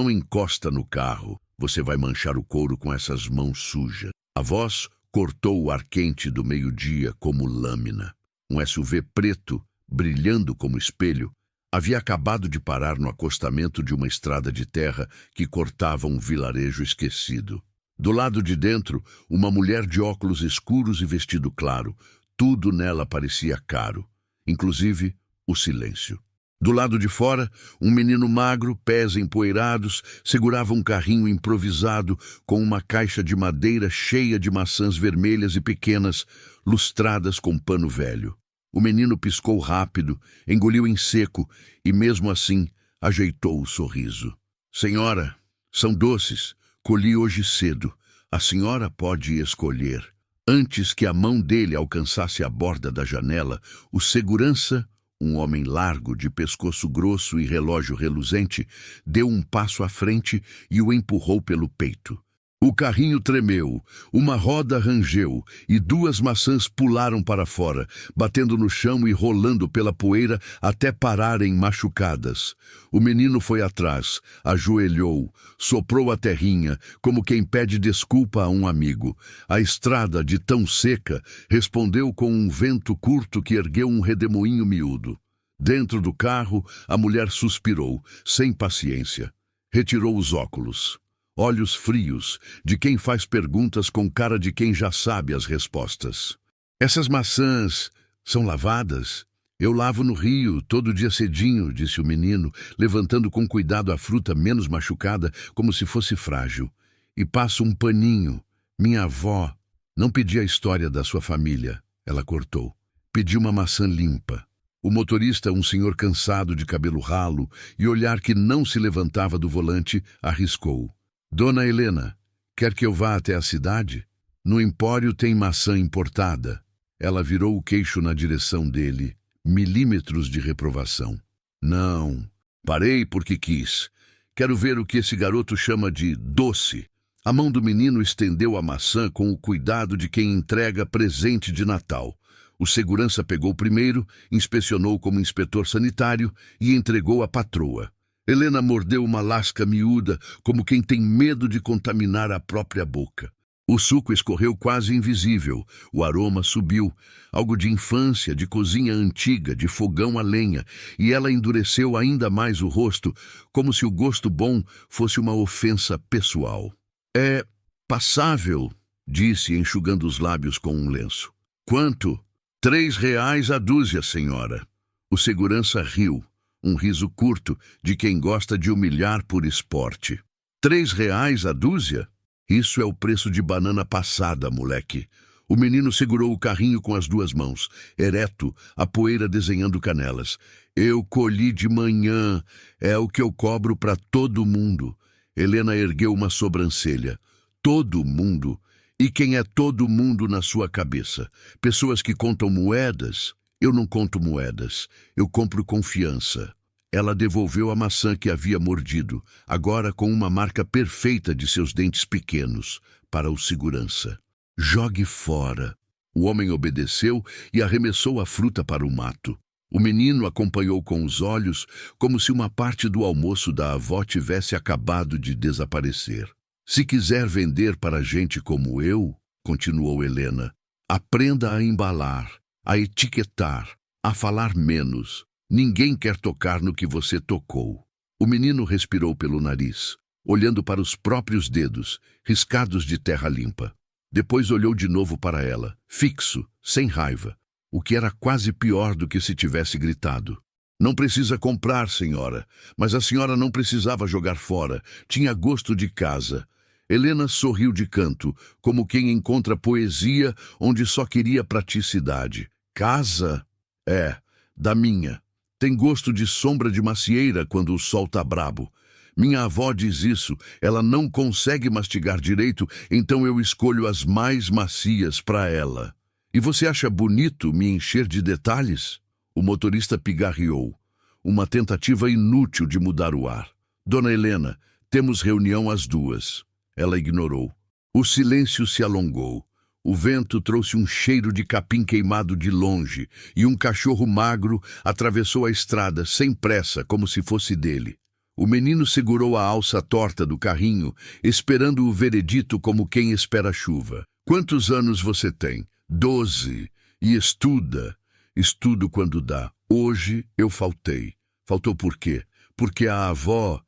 Não encosta no carro. Você vai manchar o couro com essas mãos sujas. A voz cortou o ar quente do meio-dia como lâmina. Um SUV preto, brilhando como espelho, havia acabado de parar no acostamento de uma estrada de terra que cortava um vilarejo esquecido. Do lado de dentro, uma mulher de óculos escuros e vestido claro. Tudo nela parecia caro, inclusive o silêncio. Do lado de fora, um menino magro, pés empoeirados, segurava um carrinho improvisado com uma caixa de madeira cheia de maçãs vermelhas e pequenas, lustradas com pano velho. O menino piscou rápido, engoliu em seco e, mesmo assim, ajeitou o sorriso. Senhora, são doces. Colhi hoje cedo. A senhora pode escolher. Antes que a mão dele alcançasse a borda da janela, o segurança, um homem largo, de pescoço grosso e relógio reluzente, deu um passo à frente e o empurrou pelo peito. O carrinho tremeu, uma roda rangeu e 2 maçãs pularam para fora, batendo no chão e rolando pela poeira até pararem machucadas. O menino foi atrás, ajoelhou, soprou a terrinha, como quem pede desculpa a um amigo. A estrada, de tão seca, respondeu com um vento curto que ergueu um redemoinho miúdo. Dentro do carro, a mulher suspirou, sem paciência. Retirou os óculos. Olhos frios, de quem faz perguntas com cara de quem já sabe as respostas. Essas maçãs são lavadas? Eu lavo no rio, todo dia cedinho, disse o menino, levantando com cuidado a fruta menos machucada, como se fosse frágil. E passo um paninho. Minha avó não pedia a história da sua família. Ela cortou. Pedi uma maçã limpa. O motorista, um senhor cansado de cabelo ralo e olhar que não se levantava do volante, arriscou. Dona Helena, quer que eu vá até a cidade? No empório tem maçã importada. Ela virou o queixo na direção dele, milímetros de reprovação. Não, parei porque quis. Quero ver o que esse garoto chama de doce. A mão do menino estendeu a maçã com o cuidado de quem entrega presente de Natal. O segurança pegou primeiro, inspecionou como inspetor sanitário e entregou à patroa. Helena mordeu uma lasca miúda, como quem tem medo de contaminar a própria boca. O suco escorreu quase invisível, o aroma subiu, algo de infância, de cozinha antiga, de fogão a lenha, e ela endureceu ainda mais o rosto, como se o gosto bom fosse uma ofensa pessoal. É passável, disse, enxugando os lábios com um lenço. Quanto? 3 reais a dúzia, senhora. O segurança riu. Um riso curto de quem gosta de humilhar por esporte. 3 reais a dúzia? Isso é o preço de banana passada, moleque. O menino segurou o carrinho com as 2 mãos, ereto, a poeira desenhando canelas. Eu colhi de manhã, é o que eu cobro para todo mundo. Helena ergueu uma sobrancelha. Todo mundo? E quem é todo mundo na sua cabeça? Pessoas que contam moedas? Eu não conto moedas, eu compro confiança. Ela devolveu a maçã que havia mordido, agora com uma marca perfeita de seus dentes pequenos, para o segurança. Jogue fora. O homem obedeceu e arremessou a fruta para o mato. O menino acompanhou com os olhos, como se uma parte do almoço da avó tivesse acabado de desaparecer. Se quiser vender para gente como eu, continuou Helena, aprenda a embalar, a etiquetar, a falar menos. Ninguém quer tocar no que você tocou. O menino respirou pelo nariz, olhando para os próprios dedos, riscados de terra limpa. Depois olhou de novo para ela, fixo, sem raiva, o que era quase pior do que se tivesse gritado. Não precisa comprar, senhora, mas a senhora não precisava jogar fora, tinha gosto de casa. Helena sorriu de canto, como quem encontra poesia onde só queria praticidade. Casa? É, da minha. Tem gosto de sombra de macieira quando o sol tá brabo. Minha avó diz isso, ela não consegue mastigar direito, então eu escolho as mais macias para ela. E você acha bonito me encher de detalhes? O motorista pigarreou. Uma tentativa inútil de mudar o ar. Dona Helena, temos reunião às 2. Ela ignorou. O silêncio se alongou. O vento trouxe um cheiro de capim queimado de longe, e um cachorro magro atravessou a estrada sem pressa, como se fosse dele. O menino segurou a alça torta do carrinho, esperando o veredito como quem espera a chuva. Quantos anos você tem? 12. E estuda. Estudo quando dá. Hoje eu faltei. Faltou por quê? Porque a avó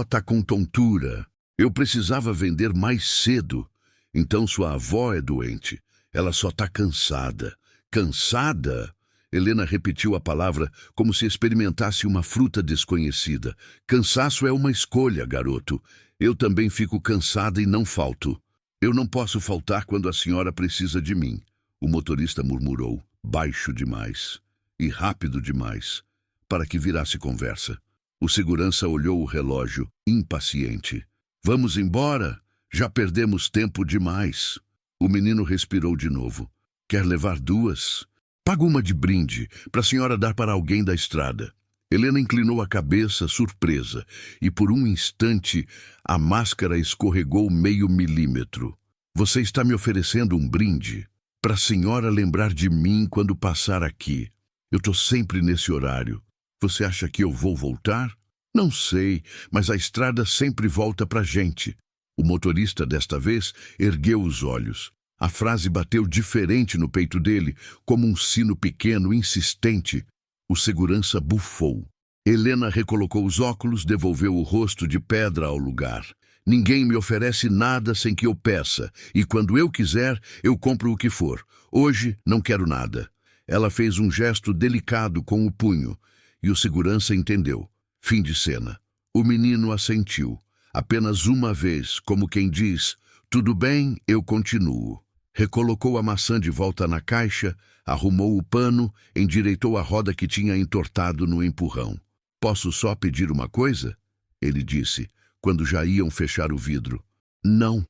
tá com tontura. Eu precisava vender mais cedo. Então sua avó é doente. Ela só tá cansada. Cansada? Helena repetiu a palavra como se experimentasse uma fruta desconhecida. Cansaço é uma escolha, garoto. Eu também fico cansada e não falto. Eu não posso faltar quando a senhora precisa de mim. O motorista murmurou, baixo demais e rápido demais, para que virasse conversa. O segurança olhou o relógio, impaciente. Vamos embora? Já perdemos tempo demais. O menino respirou de novo. Quer levar 2? Paga uma de brinde, para a senhora dar para alguém da estrada. Helena inclinou a cabeça, surpresa, e por um instante a máscara escorregou meio milímetro. Você está me oferecendo um brinde? Para a senhora lembrar de mim quando passar aqui. Eu estou sempre nesse horário. Você acha que eu vou voltar? Não sei, mas a estrada sempre volta para a gente. O motorista, desta vez, ergueu os olhos. A frase bateu diferente no peito dele, como um sino pequeno, insistente. O segurança bufou. Helena recolocou os óculos, devolveu o rosto de pedra ao lugar. Ninguém me oferece nada sem que eu peça, e quando eu quiser, eu compro o que for. Hoje não quero nada. Ela fez um gesto delicado com o punho, e o segurança entendeu. Fim de cena. O menino assentiu. Apenas uma vez, como quem diz, tudo bem, eu continuo. Recolocou a maçã de volta na caixa, arrumou o pano, endireitou a roda que tinha entortado no empurrão. Posso só pedir uma coisa? Ele disse, quando já iam fechar o vidro. Não,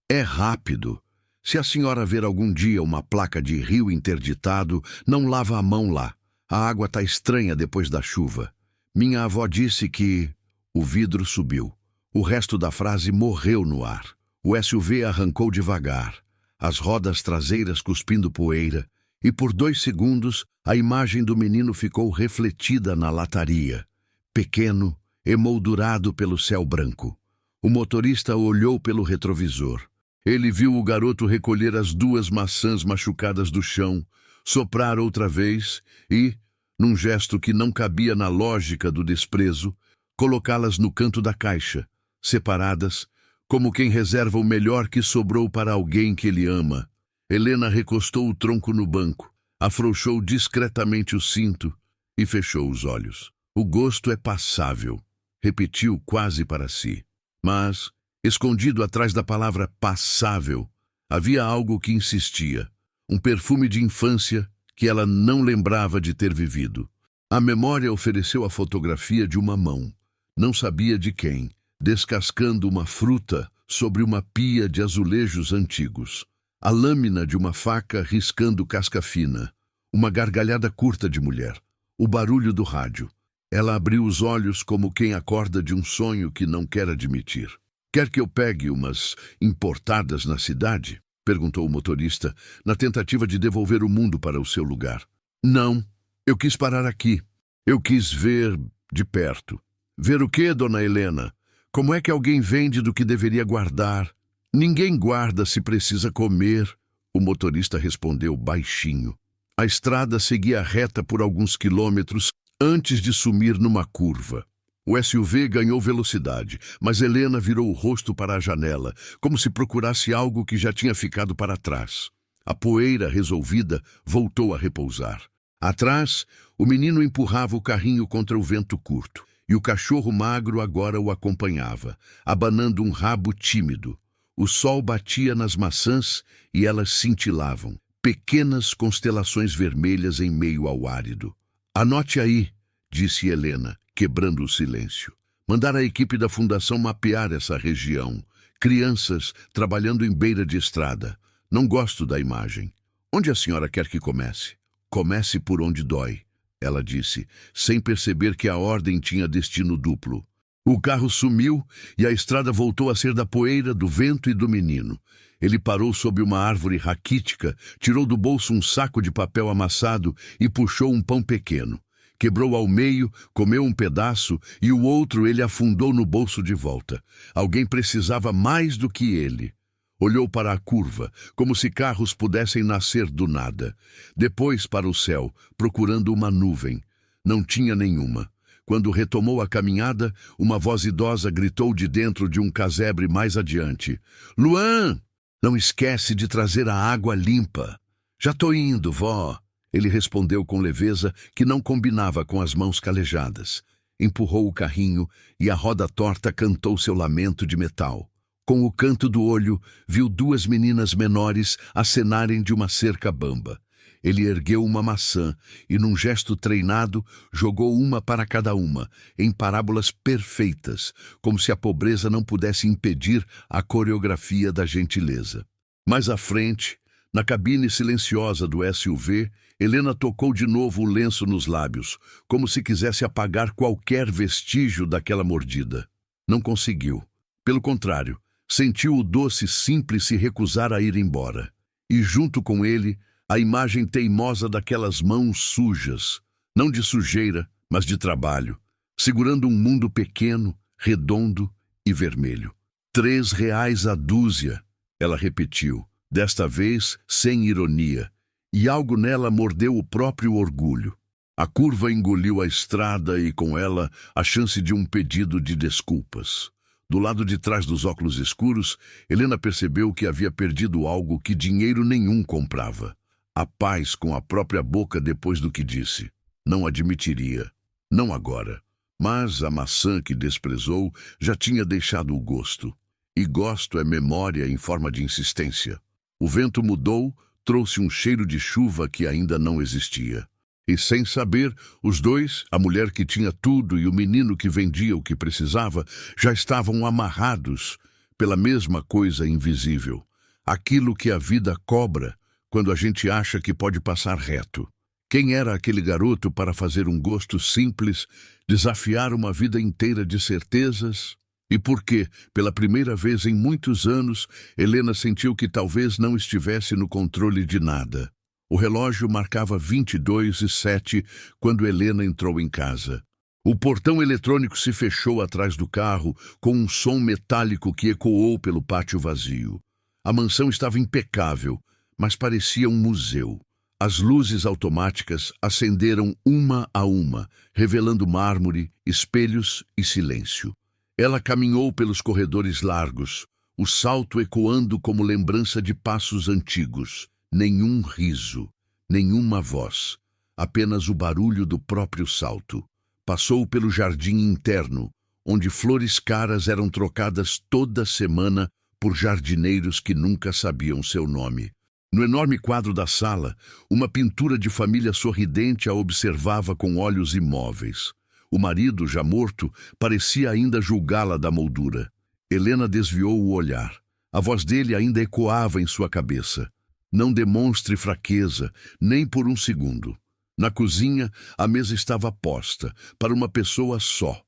é rápido. Se a senhora ver algum dia uma placa de rio interditado, não lava a mão lá. A água tá estranha depois da chuva. Minha avó disse que... O vidro subiu. O resto da frase morreu no ar. O SUV arrancou devagar. As rodas traseiras cuspindo poeira, e por 2 segundos a imagem do menino ficou refletida na lataria, pequeno, emoldurado pelo céu branco. O motorista olhou pelo retrovisor. Ele viu o garoto recolher as 2 maçãs machucadas do chão, soprar outra vez e, num gesto que não cabia na lógica do desprezo, colocá-las no canto da caixa, separadas, como quem reserva o melhor que sobrou para alguém que ele ama. Helena recostou o tronco no banco, afrouxou discretamente o cinto e fechou os olhos. O gosto é passável, repetiu quase para si. Mas, escondido atrás da palavra passável, havia algo que insistia, um perfume de infância que ela não lembrava de ter vivido. A memória ofereceu a fotografia de uma mão, não sabia de quem, descascando uma fruta sobre uma pia de azulejos antigos. A lâmina de uma faca riscando casca fina. Uma gargalhada curta de mulher. O barulho do rádio. Ela abriu os olhos como quem acorda de um sonho que não quer admitir. Quer que eu pegue umas importadas na cidade? Perguntou o motorista, na tentativa de devolver o mundo para o seu lugar. Não, eu quis parar aqui. Eu quis ver de perto. Ver o quê, dona Helena? Como é que alguém vende do que deveria guardar? Ninguém guarda se precisa comer, o motorista respondeu baixinho. A estrada seguia reta por alguns quilômetros antes de sumir numa curva. O SUV ganhou velocidade, mas Helena virou o rosto para a janela, como se procurasse algo que já tinha ficado para trás. A poeira resolvida voltou a repousar. Atrás, o menino empurrava o carrinho contra o vento curto. E o cachorro magro agora o acompanhava, abanando um rabo tímido. O sol batia nas maçãs e elas cintilavam, pequenas constelações vermelhas em meio ao árido. Anote aí, disse Helena, quebrando o silêncio. Mandar a equipe da fundação mapear essa região. Crianças trabalhando em beira de estrada. Não gosto da imagem. Onde a senhora quer que comece? Comece por onde dói. Ela disse, sem perceber que a ordem tinha destino duplo. O carro sumiu e a estrada voltou a ser da poeira, do vento e do menino. Ele parou sob uma árvore raquítica, tirou do bolso um saco de papel amassado e puxou um pão pequeno. Quebrou ao meio, comeu um pedaço e o outro ele afundou no bolso de volta. Alguém precisava mais do que ele. Olhou para a curva, como se carros pudessem nascer do nada. Depois para o céu, procurando uma nuvem. Não tinha nenhuma. Quando retomou a caminhada, uma voz idosa gritou de dentro de um casebre mais adiante. Luan, não esquece de trazer a água limpa. Já tô indo, vó. Ele respondeu com leveza que não combinava com as mãos calejadas. Empurrou o carrinho e a roda torta cantou seu lamento de metal. Com o canto do olho, viu duas meninas menores acenarem de uma cerca bamba. Ele ergueu uma maçã e, num gesto treinado, jogou uma para cada uma, em parábolas perfeitas, como se a pobreza não pudesse impedir a coreografia da gentileza. Mais à frente, na cabine silenciosa do SUV, Helena tocou de novo o lenço nos lábios, como se quisesse apagar qualquer vestígio daquela mordida. Não conseguiu. Pelo contrário, sentiu o doce simples se recusar a ir embora. E junto com ele, a imagem teimosa daquelas mãos sujas, não de sujeira, mas de trabalho, segurando um mundo pequeno, redondo e vermelho. R$3 a dúzia, ela repetiu, desta vez sem ironia, e algo nela mordeu o próprio orgulho. A curva engoliu a estrada e, com ela, a chance de um pedido de desculpas. Do lado de trás dos óculos escuros, Helena percebeu que havia perdido algo que dinheiro nenhum comprava. A paz com a própria boca depois do que disse. Não admitiria. Não agora. Mas a maçã que desprezou já tinha deixado o gosto. E gosto é memória em forma de insistência. O vento mudou, trouxe um cheiro de chuva que ainda não existia. E sem saber, os dois, a mulher que tinha tudo e o menino que vendia o que precisava, já estavam amarrados pela mesma coisa invisível. Aquilo que a vida cobra quando a gente acha que pode passar reto. Quem era aquele garoto para fazer um gosto simples, desafiar uma vida inteira de certezas? E por que, pela primeira vez em muitos anos, Helena sentiu que talvez não estivesse no controle de nada. O relógio marcava 22h07 quando Helena entrou em casa. O portão eletrônico se fechou atrás do carro com um som metálico que ecoou pelo pátio vazio. A mansão estava impecável, mas parecia um museu. As luzes automáticas acenderam uma a uma, revelando mármore, espelhos e silêncio. Ela caminhou pelos corredores largos, o salto ecoando como lembrança de passos antigos. Nenhum riso, nenhuma voz, apenas o barulho do próprio salto. Passou pelo jardim interno, onde flores caras eram trocadas toda semana por jardineiros que nunca sabiam seu nome. No enorme quadro da sala, uma pintura de família sorridente a observava com olhos imóveis. O marido, já morto, parecia ainda julgá-la da moldura. Helena desviou o olhar. A voz dele ainda ecoava em sua cabeça. Não demonstre fraqueza, nem por um segundo. Na cozinha, a mesa estava posta, para uma pessoa só.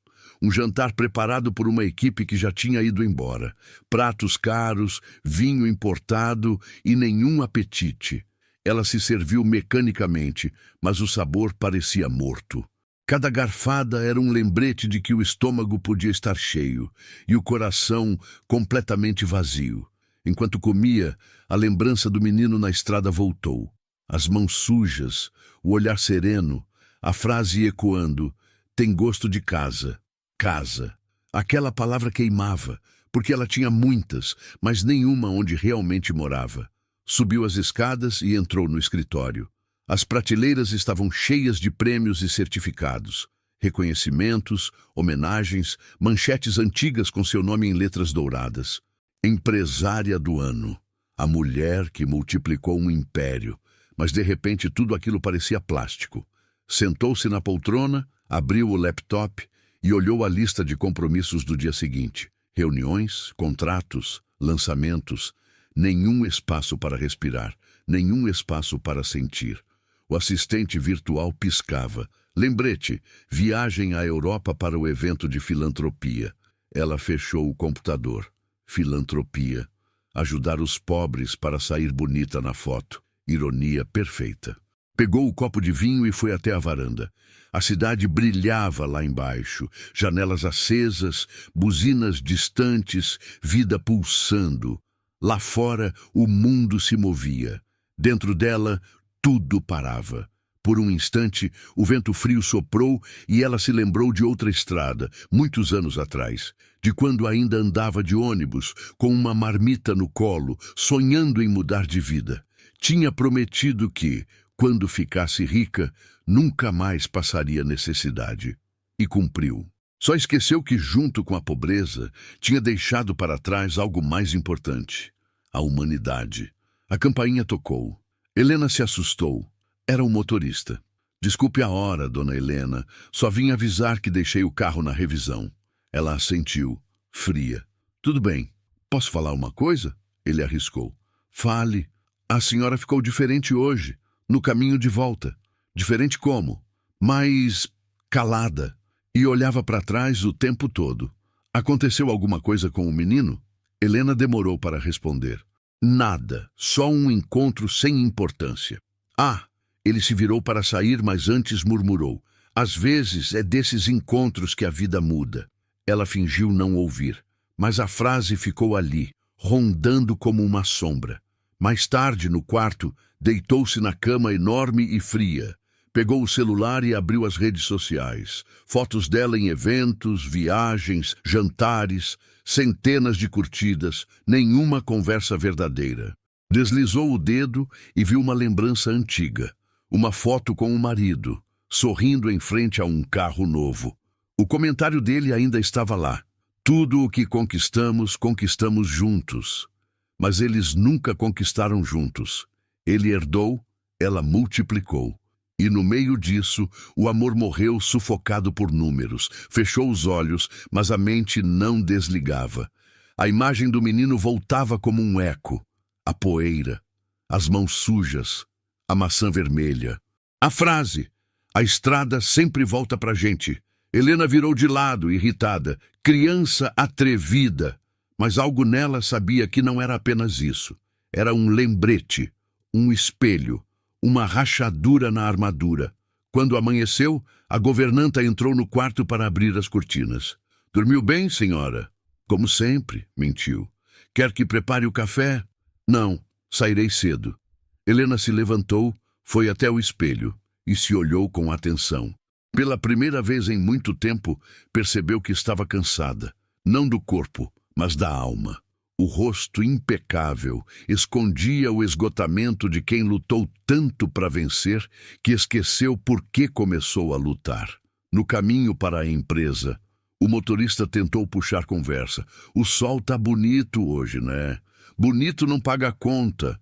Um jantar preparado por uma equipe que já tinha ido embora. Pratos caros, vinho importado e nenhum apetite. Ela se serviu mecanicamente, mas o sabor parecia morto. Cada garfada era um lembrete de que o estômago podia estar cheio e o coração completamente vazio. Enquanto comia, a lembrança do menino na estrada voltou. As mãos sujas, o olhar sereno, a frase ecoando, tem gosto de casa. Casa. Aquela palavra queimava, porque ela tinha muitas, mas nenhuma onde realmente morava. Subiu as escadas e entrou no escritório. As prateleiras estavam cheias de prêmios e certificados. Reconhecimentos, homenagens, manchetes antigas com seu nome em letras douradas. Empresária do ano. A mulher que multiplicou um império. Mas de repente tudo aquilo parecia plástico. Sentou-se na poltrona, abriu o laptop e olhou a lista de compromissos do dia seguinte. Reuniões, contratos, lançamentos. Nenhum espaço para respirar, nenhum espaço para sentir. O assistente virtual piscava. Lembrete, viagem à Europa para o evento de filantropia. Ela fechou o computador. Filantropia. Ajudar os pobres para sair bonita na foto. Ironia perfeita. Pegou o copo de vinho e foi até a varanda. A cidade brilhava lá embaixo, janelas acesas, buzinas distantes, vida pulsando. Lá fora, o mundo se movia. Dentro dela, tudo parava. Por um instante, o vento frio soprou e ela se lembrou de outra estrada, muitos anos atrás, de quando ainda andava de ônibus, com uma marmita no colo, sonhando em mudar de vida. Tinha prometido que, quando ficasse rica, nunca mais passaria necessidade. E cumpriu. Só esqueceu que, junto com a pobreza, tinha deixado para trás algo mais importante: a humanidade. A campainha tocou. Helena se assustou. Era um motorista. Desculpe a hora, dona Helena. Só vim avisar que deixei o carro na revisão. Ela assentiu, fria. Tudo bem. Posso falar uma coisa? Ele arriscou. Fale. A senhora ficou diferente hoje, no caminho de volta. Diferente como? Mais calada. E olhava para trás o tempo todo. Aconteceu alguma coisa com o menino? Helena demorou para responder. Nada. Só um encontro sem importância. Ah! Ele se virou para sair, mas antes murmurou. Às vezes é desses encontros que a vida muda. Ela fingiu não ouvir, mas a frase ficou ali, rondando como uma sombra. Mais tarde, no quarto, deitou-se na cama enorme e fria. Pegou o celular e abriu as redes sociais. Fotos dela em eventos, viagens, jantares, centenas de curtidas, nenhuma conversa verdadeira. Deslizou o dedo e viu uma lembrança antiga. Uma foto com o marido, sorrindo em frente a um carro novo. O comentário dele ainda estava lá. Tudo o que conquistamos, conquistamos juntos. Mas eles nunca conquistaram juntos. Ele herdou, ela multiplicou. E no meio disso, o amor morreu sufocado por números. Fechou os olhos, mas a mente não desligava. A imagem do menino voltava como um eco. A poeira, as mãos sujas, a maçã vermelha. A frase, a estrada sempre volta pra gente. Helena virou de lado, irritada. Criança atrevida. Mas algo nela sabia que não era apenas isso. Era um lembrete, um espelho, uma rachadura na armadura. Quando amanheceu, a governanta entrou no quarto para abrir as cortinas. Dormiu bem, senhora? Como sempre, mentiu. Quer que prepare o café? Não, sairei cedo. Helena se levantou, foi até o espelho e se olhou com atenção. Pela primeira vez em muito tempo, percebeu que estava cansada, não do corpo, mas da alma. O rosto impecável escondia o esgotamento de quem lutou tanto para vencer que esqueceu por que começou a lutar. No caminho para a empresa, o motorista tentou puxar conversa. O sol tá bonito hoje, né? Bonito não paga conta.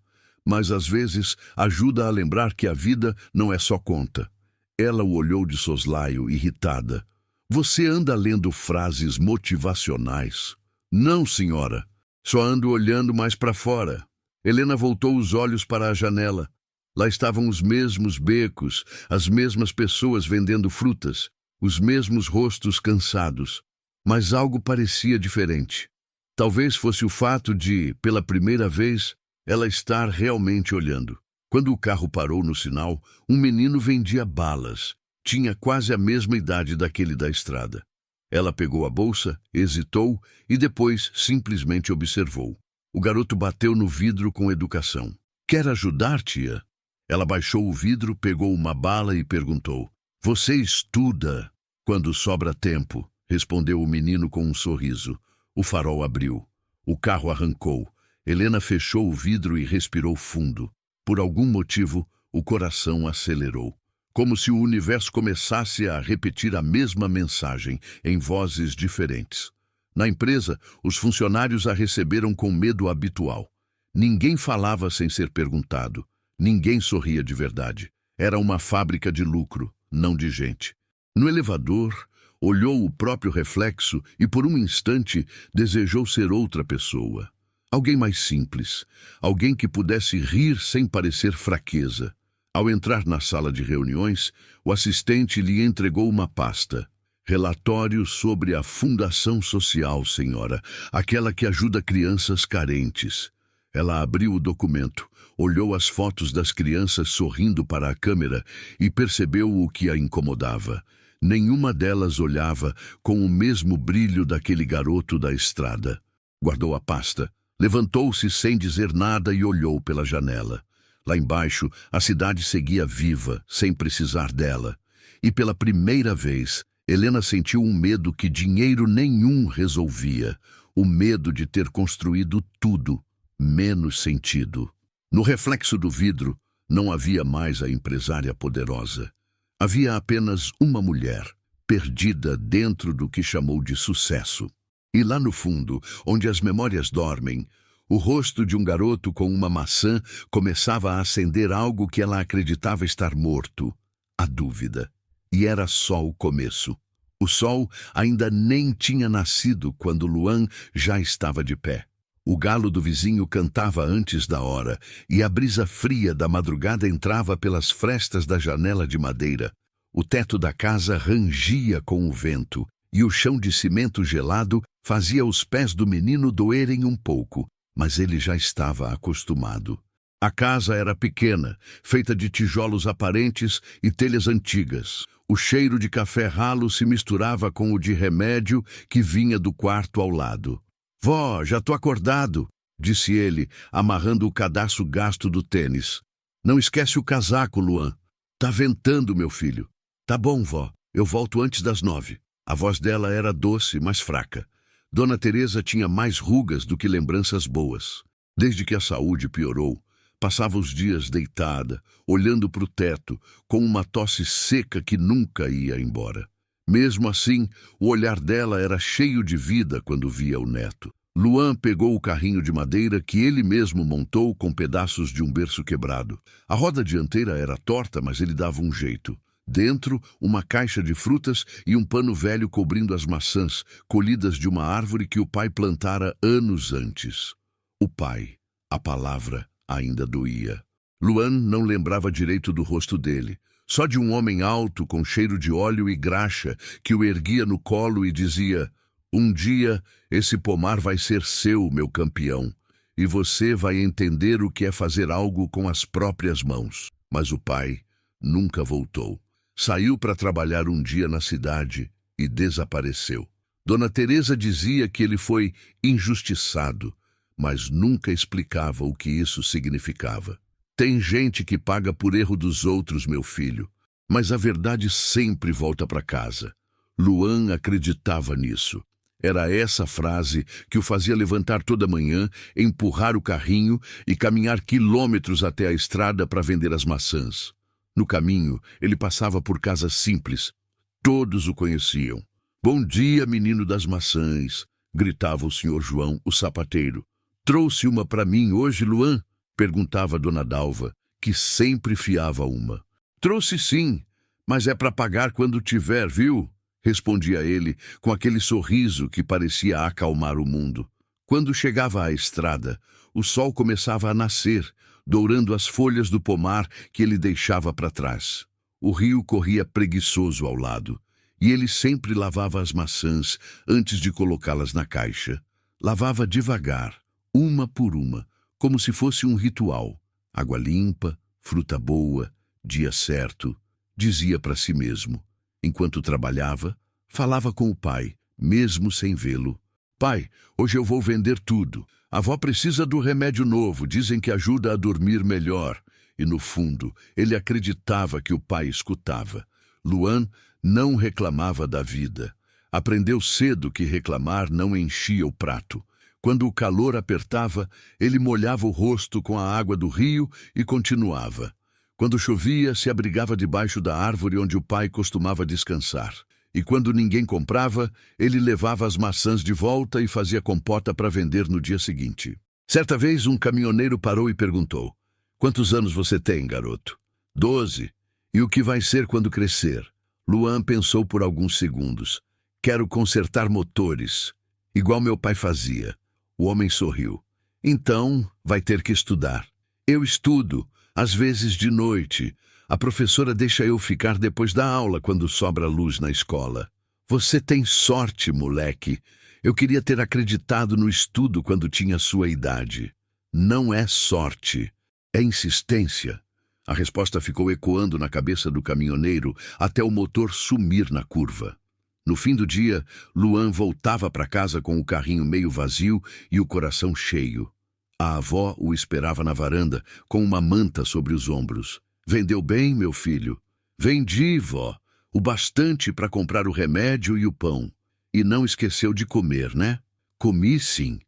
Mas às vezes ajuda a lembrar que a vida não é só conta. Ela o olhou de soslaio, irritada. Você anda lendo frases motivacionais? Não, senhora. Só ando olhando mais para fora. Helena voltou os olhos para a janela. Lá estavam os mesmos becos, as mesmas pessoas vendendo frutas, os mesmos rostos cansados. Mas algo parecia diferente. Talvez fosse o fato de, pela primeira vez, ela estar realmente olhando. Quando o carro parou no sinal, um menino vendia balas. Tinha quase a mesma idade daquele da estrada. Ela pegou a bolsa, hesitou e depois simplesmente observou. O garoto bateu no vidro com educação. Quer ajudar, tia? Ela baixou o vidro, pegou uma bala e perguntou. Você estuda? Quando sobra tempo, respondeu o menino com um sorriso. O farol abriu. O carro arrancou. Helena fechou o vidro e respirou fundo. Por algum motivo, o coração acelerou. Como se o universo começasse a repetir a mesma mensagem, em vozes diferentes. Na empresa, os funcionários a receberam com medo habitual. Ninguém falava sem ser perguntado. Ninguém sorria de verdade. Era uma fábrica de lucro, não de gente. No elevador, olhou o próprio reflexo e, por um instante, desejou ser outra pessoa. Alguém mais simples, alguém que pudesse rir sem parecer fraqueza. Ao entrar na sala de reuniões, o assistente lhe entregou uma pasta. Relatório sobre a Fundação Social, senhora, aquela que ajuda crianças carentes. Ela abriu o documento, olhou as fotos das crianças sorrindo para a câmera e percebeu o que a incomodava. Nenhuma delas olhava com o mesmo brilho daquele garoto da estrada. Guardou a pasta, levantou-se sem dizer nada e olhou pela janela. Lá embaixo, a cidade seguia viva, sem precisar dela. E pela primeira vez, Helena sentiu um medo que dinheiro nenhum resolvia. O medo de ter construído tudo, menos sentido. No reflexo do vidro, não havia mais a empresária poderosa. Havia apenas uma mulher, perdida dentro do que chamou de sucesso. E lá no fundo, onde as memórias dormem, o rosto de um garoto com uma maçã começava a acender algo que ela acreditava estar morto: a dúvida. E era só o começo. O sol ainda nem tinha nascido quando Luan já estava de pé. O galo do vizinho cantava antes da hora, e a brisa fria da madrugada entrava pelas frestas da janela de madeira. O teto da casa rangia com o vento, e o chão de cimento gelado fazia os pés do menino doerem um pouco, mas ele já estava acostumado. A casa era pequena, feita de tijolos aparentes e telhas antigas. O cheiro de café ralo se misturava com o de remédio que vinha do quarto ao lado. "Vó, já tô acordado", disse ele, amarrando o cadarço gasto do tênis. "Não esquece o casaco, Luan. Tá ventando, meu filho." "Tá bom, vó. Eu volto antes das 9. A voz dela era doce, mas fraca. Dona Teresa tinha mais rugas do que lembranças boas. Desde que a saúde piorou, passava os dias deitada, olhando para o teto, com uma tosse seca que nunca ia embora. Mesmo assim, o olhar dela era cheio de vida quando via o neto. Luan pegou o carrinho de madeira que ele mesmo montou com pedaços de um berço quebrado. A roda dianteira era torta, mas ele dava um jeito. Dentro, uma caixa de frutas e um pano velho cobrindo as maçãs, colhidas de uma árvore que o pai plantara anos antes. O pai, a palavra, ainda doía. Luan não lembrava direito do rosto dele, só de um homem alto com cheiro de óleo e graxa que o erguia no colo e dizia: "Um dia esse pomar vai ser seu, meu campeão, e você vai entender o que é fazer algo com as próprias mãos." Mas o pai nunca voltou. Saiu para trabalhar um dia na cidade e desapareceu. Dona Teresa dizia que ele foi injustiçado, mas nunca explicava o que isso significava. "Tem gente que paga por erro dos outros, meu filho, mas a verdade sempre volta para casa." Luan acreditava nisso. Era essa frase que o fazia levantar toda manhã, empurrar o carrinho e caminhar quilômetros até a estrada para vender as maçãs. No caminho, ele passava por casas simples. Todos o conheciam. "Bom dia, menino das maçãs", gritava o senhor João, o sapateiro. "Trouxe uma para mim hoje, Luan?" perguntava Dona Dalva, que sempre fiava uma. "Trouxe sim, mas é para pagar quando tiver, viu?" respondia ele, com aquele sorriso que parecia acalmar o mundo. Quando chegava à estrada, o sol começava a nascer, dourando as folhas do pomar que ele deixava para trás. O rio corria preguiçoso ao lado, e ele sempre lavava as maçãs antes de colocá-las na caixa. Lavava devagar, uma por uma, como se fosse um ritual. Água limpa, fruta boa, dia certo, dizia para si mesmo. Enquanto trabalhava, falava com o pai, mesmo sem vê-lo. "Pai, hoje eu vou vender tudo. A avó precisa do remédio novo, dizem que ajuda a dormir melhor." E no fundo, ele acreditava que o pai escutava. Luan não reclamava da vida. Aprendeu cedo que reclamar não enchia o prato. Quando o calor apertava, ele molhava o rosto com a água do rio e continuava. Quando chovia, se abrigava debaixo da árvore onde o pai costumava descansar. E quando ninguém comprava, ele levava as maçãs de volta e fazia compota para vender no dia seguinte. Certa vez, um caminhoneiro parou e perguntou: "Quantos anos você tem, garoto?" 12. "E o que vai ser quando crescer?" Luan pensou por alguns segundos. "Quero consertar motores, igual meu pai fazia." O homem sorriu. "Então, vai ter que estudar." "Eu estudo, às vezes de noite. A professora deixa eu ficar depois da aula quando sobra luz na escola." "Você tem sorte, moleque. Eu queria ter acreditado no estudo quando tinha sua idade." Não é sorte, é insistência. A resposta ficou ecoando na cabeça do caminhoneiro até o motor sumir na curva. No fim do dia, Luan voltava para casa com o carrinho meio vazio e o coração cheio. A avó o esperava na varanda, com uma manta sobre os ombros. Vendeu bem, meu filho? Vendi, vó. O bastante para comprar o remédio e o pão. E não esqueceu de comer, né? Comi sim.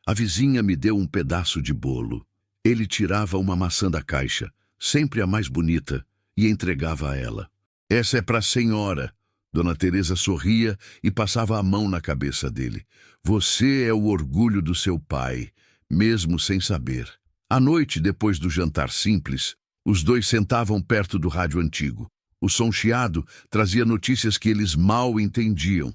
A vizinha me deu um pedaço de bolo. Ele tirava uma maçã da caixa, sempre a mais bonita, e entregava a ela. Essa é para a senhora. Dona Teresa sorria e passava a mão na cabeça dele. Você é o orgulho do seu pai, mesmo sem saber. À noite, depois do jantar simples, os dois sentavam perto do rádio antigo. O som chiado trazia notícias que eles mal entendiam.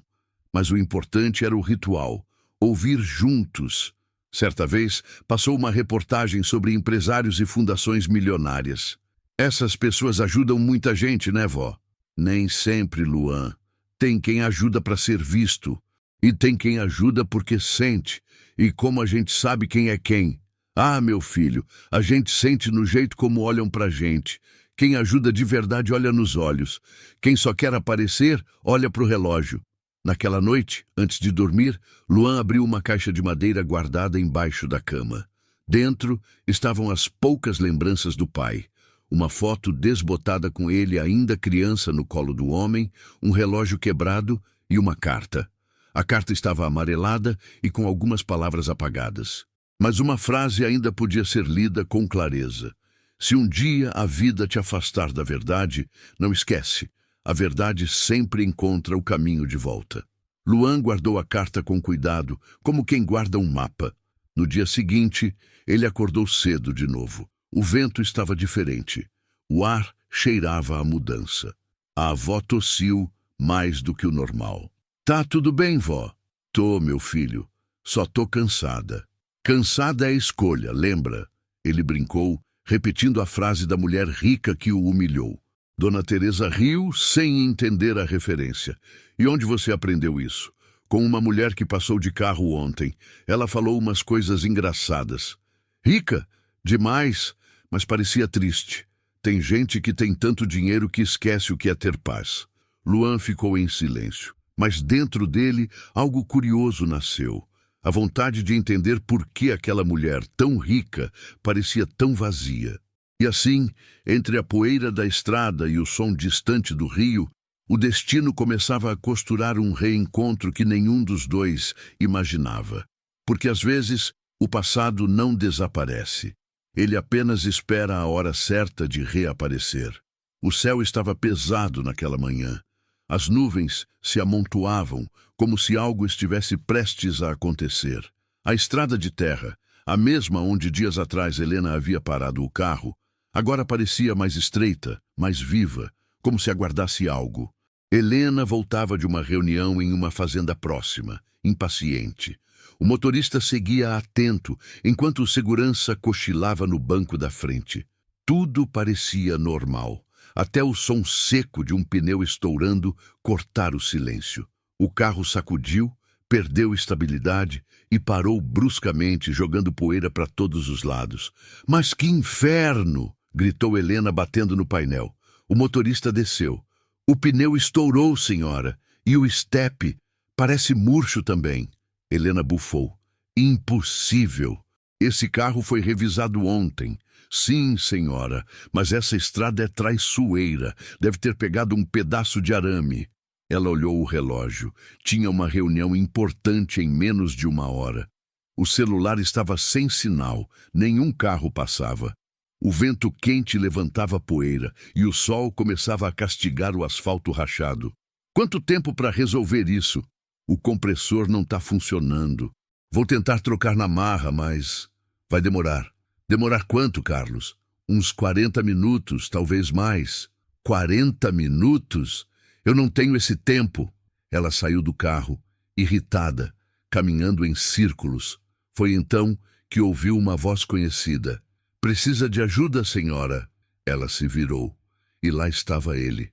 Mas o importante era o ritual, ouvir juntos. Certa vez, passou uma reportagem sobre empresários e fundações milionárias. Essas pessoas ajudam muita gente, né, vó? Nem sempre, Luan. Tem quem ajuda para ser visto. E tem quem ajuda porque sente. E como a gente sabe quem é quem? Ah, meu filho, a gente sente no jeito como olham pra gente. Quem ajuda de verdade olha nos olhos. Quem só quer aparecer, olha pro relógio. Naquela noite, antes de dormir, Luan abriu uma caixa de madeira guardada embaixo da cama. Dentro estavam as poucas lembranças do pai. Uma foto desbotada com ele ainda criança no colo do homem, um relógio quebrado e uma carta. A carta estava amarelada e com algumas palavras apagadas. Mas uma frase ainda podia ser lida com clareza. Se um dia a vida te afastar da verdade, não esquece. A verdade sempre encontra o caminho de volta. Luan guardou a carta com cuidado, como quem guarda um mapa. No dia seguinte, ele acordou cedo de novo. O vento estava diferente. O ar cheirava a mudança. A avó tossiu mais do que o normal. Tá tudo bem, vó? Tô, meu filho. Só tô cansada. Cansada é escolha, lembra? Ele brincou, repetindo a frase da mulher rica que o humilhou. Dona Teresa riu sem entender a referência. E onde você aprendeu isso? Com uma mulher que passou de carro ontem. Ela falou umas coisas engraçadas. Rica? Demais, mas parecia triste. Tem gente que tem tanto dinheiro que esquece o que é ter paz. Luan ficou em silêncio. Mas dentro dele, algo curioso nasceu. A vontade de entender por que aquela mulher tão rica parecia tão vazia. E assim, entre a poeira da estrada e o som distante do rio, o destino começava a costurar um reencontro que nenhum dos dois imaginava. Porque às vezes, o passado não desaparece. Ele apenas espera a hora certa de reaparecer. O céu estava pesado naquela manhã. As nuvens se amontoavam, como se algo estivesse prestes a acontecer. A estrada de terra, a mesma onde dias atrás Helena havia parado o carro, agora parecia mais estreita, mais viva, como se aguardasse algo. Helena voltava de uma reunião em uma fazenda próxima, impaciente. O motorista seguia atento, enquanto o segurança cochilava no banco da frente. Tudo parecia normal, até o som seco de um pneu estourando cortar o silêncio. O carro sacudiu, perdeu estabilidade e parou bruscamente, jogando poeira para todos os lados. Mas que inferno! Gritou Helena, batendo no painel. O motorista desceu. O pneu estourou, senhora, e o estepe parece murcho também. Helena bufou. Impossível! Esse carro foi revisado ontem. Sim, senhora, mas essa estrada é traiçoeira. Deve ter pegado um pedaço de arame. Ela olhou o relógio. Tinha uma reunião importante em menos de uma hora. O celular estava sem sinal. Nenhum carro passava. O vento quente levantava poeira e o sol começava a castigar o asfalto rachado. Quanto tempo para resolver isso? O compressor não está funcionando. Vou tentar trocar na marra, mas vai demorar. Demorar quanto, Carlos? Uns 40 minutos, talvez mais. 40 minutos? Eu não tenho esse tempo. Ela saiu do carro, irritada, caminhando em círculos. Foi então que ouviu uma voz conhecida. Precisa de ajuda, senhora? Ela se virou. E lá estava ele.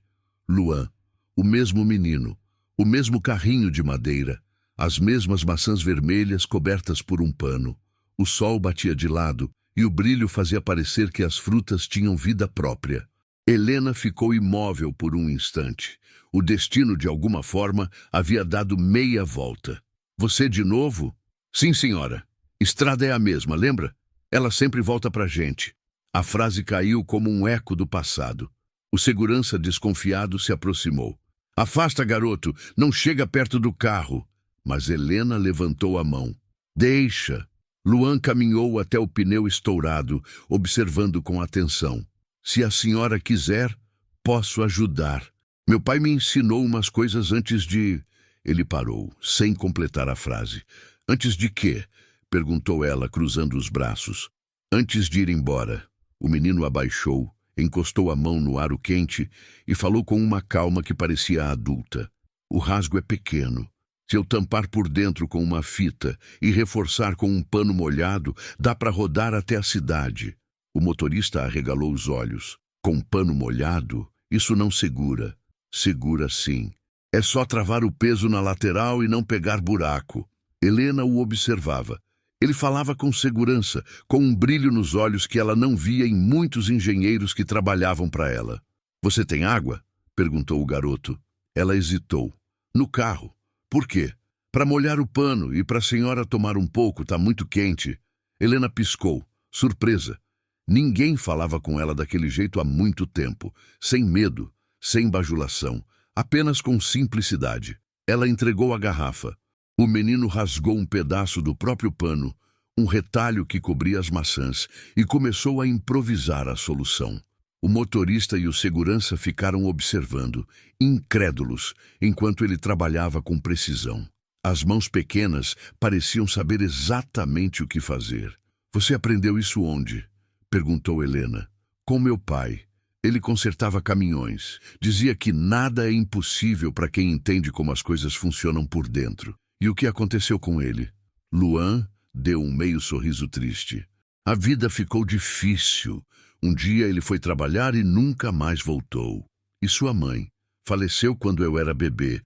Luan, o mesmo menino, o mesmo carrinho de madeira, as mesmas maçãs vermelhas cobertas por um pano. O sol batia de lado e o brilho fazia parecer que as frutas tinham vida própria. Helena ficou imóvel por um instante. O destino, de alguma forma, havia dado meia volta. Você de novo? Sim, senhora. Estrada é a mesma, lembra? Ela sempre volta pra gente. A frase caiu como um eco do passado. O segurança desconfiado se aproximou. Afasta, garoto, não chega perto do carro. Mas Helena levantou a mão. Deixa. Luan caminhou até o pneu estourado, observando com atenção. Se a senhora quiser, posso ajudar. Meu pai me ensinou umas coisas antes de... Ele parou, sem completar a frase. Antes de quê? Perguntou ela, cruzando os braços. Antes de ir embora. O menino abaixou, encostou a mão no aro quente e falou com uma calma que parecia adulta. O rasgo é pequeno. Se eu tampar por dentro com uma fita e reforçar com um pano molhado, dá para rodar até a cidade. O motorista arregalou os olhos. Com pano molhado, isso não segura. Segura sim. É só travar o peso na lateral e não pegar buraco. Helena o observava. Ele falava com segurança, com um brilho nos olhos que ela não via em muitos engenheiros que trabalhavam para ela. Você tem água? Perguntou o garoto. Ela hesitou. No carro. Por quê? Para molhar o pano e para a senhora tomar um pouco, tá muito quente. Helena piscou, surpresa. Ninguém falava com ela daquele jeito há muito tempo, sem medo, sem bajulação, apenas com simplicidade. Ela entregou a garrafa. O menino rasgou um pedaço do próprio pano, um retalho que cobria as maçãs, e começou a improvisar a solução. O motorista e o segurança ficaram observando, incrédulos, enquanto ele trabalhava com precisão. As mãos pequenas pareciam saber exatamente o que fazer. Você aprendeu isso onde? Perguntou Helena. Com meu pai. Ele consertava caminhões. Dizia que nada é impossível para quem entende como as coisas funcionam por dentro. E o que aconteceu com ele? Luan deu um meio sorriso triste. A vida ficou difícil. Um dia ele foi trabalhar e nunca mais voltou. E sua mãe? Faleceu quando eu era bebê,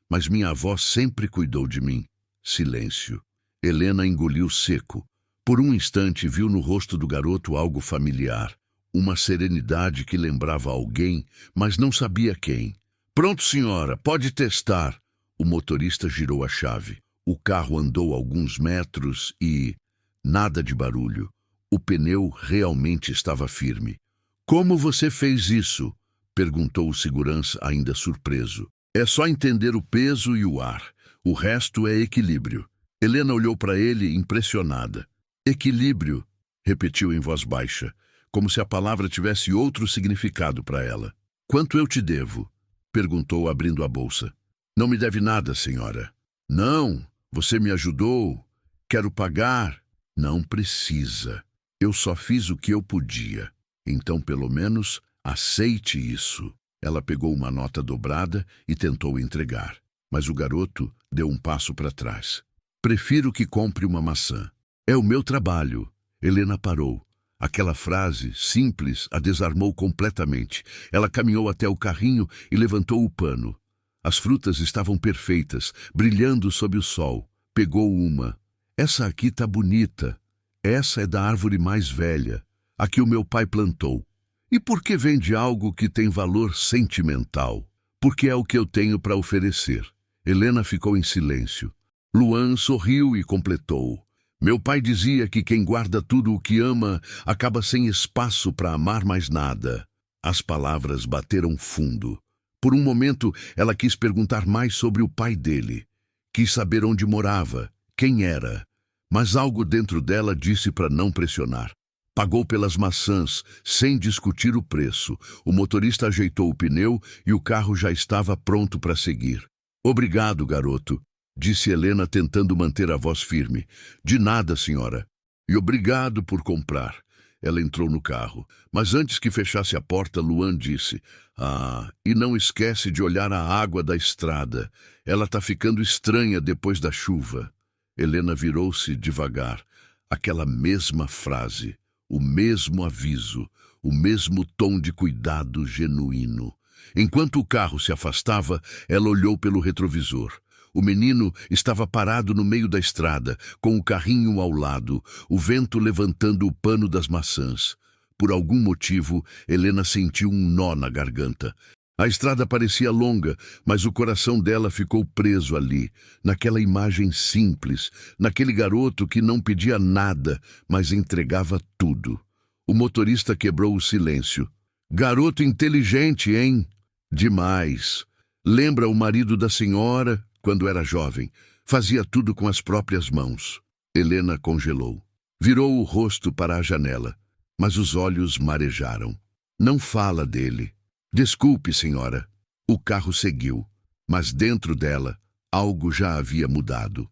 mas minha avó sempre cuidou de mim. Silêncio. Helena engoliu seco. Por um instante viu no rosto do garoto algo familiar. Uma serenidade que lembrava alguém, mas não sabia quem. Pronto, senhora, pode testar. O motorista girou a chave. O carro andou alguns metros e... nada de barulho. O pneu realmente estava firme. Como você fez isso? Perguntou o segurança, ainda surpreso. É só entender o peso e o ar. O resto é equilíbrio. Helena olhou para ele, impressionada. Equilíbrio, repetiu em voz baixa, como se a palavra tivesse outro significado para ela. Quanto eu te devo? Perguntou, abrindo a bolsa. Não me deve nada, senhora. Não, você me ajudou. Quero pagar. Não precisa. Eu só fiz o que eu podia. Então, pelo menos, aceite isso. Ela pegou uma nota dobrada e tentou entregar. Mas o garoto deu um passo para trás. Prefiro que compre uma maçã. É o meu trabalho. Helena parou. Aquela frase, simples, a desarmou completamente. Ela caminhou até o carrinho e levantou o pano. As frutas estavam perfeitas, brilhando sob o sol. Pegou uma. Essa aqui tá bonita. Essa é da árvore mais velha, a que o meu pai plantou. E por que vende algo que tem valor sentimental? Porque é o que eu tenho para oferecer. Helena ficou em silêncio. Luan sorriu e completou. Meu pai dizia que quem guarda tudo o que ama acaba sem espaço para amar mais nada. As palavras bateram fundo. Por um momento, ela quis perguntar mais sobre o pai dele. Quis saber onde morava, quem era. Mas algo dentro dela disse para não pressionar. Pagou pelas maçãs, sem discutir o preço. O motorista ajeitou o pneu e o carro já estava pronto para seguir. Obrigado, garoto, disse Helena, tentando manter a voz firme. De nada, senhora. E obrigado por comprar. Ela entrou no carro. Mas antes que fechasse a porta, Luan disse: e não esquece de olhar a água da estrada. Ela tá ficando estranha depois da chuva. Helena virou-se devagar. Aquela mesma frase, o mesmo aviso, o mesmo tom de cuidado genuíno. Enquanto o carro se afastava, ela olhou pelo retrovisor. O menino estava parado no meio da estrada, com o carrinho ao lado, o vento levantando o pano das maçãs. Por algum motivo, Helena sentiu um nó na garganta. A estrada parecia longa, mas o coração dela ficou preso ali, naquela imagem simples, naquele garoto que não pedia nada, mas entregava tudo. O motorista quebrou o silêncio. Garoto inteligente, hein? Demais. Lembra o marido da senhora, quando era jovem. Fazia tudo com as próprias mãos. Helena congelou. Virou o rosto para a janela, mas os olhos marejaram. Não fala dele. Desculpe, senhora. O carro seguiu, mas dentro dela, algo já havia mudado.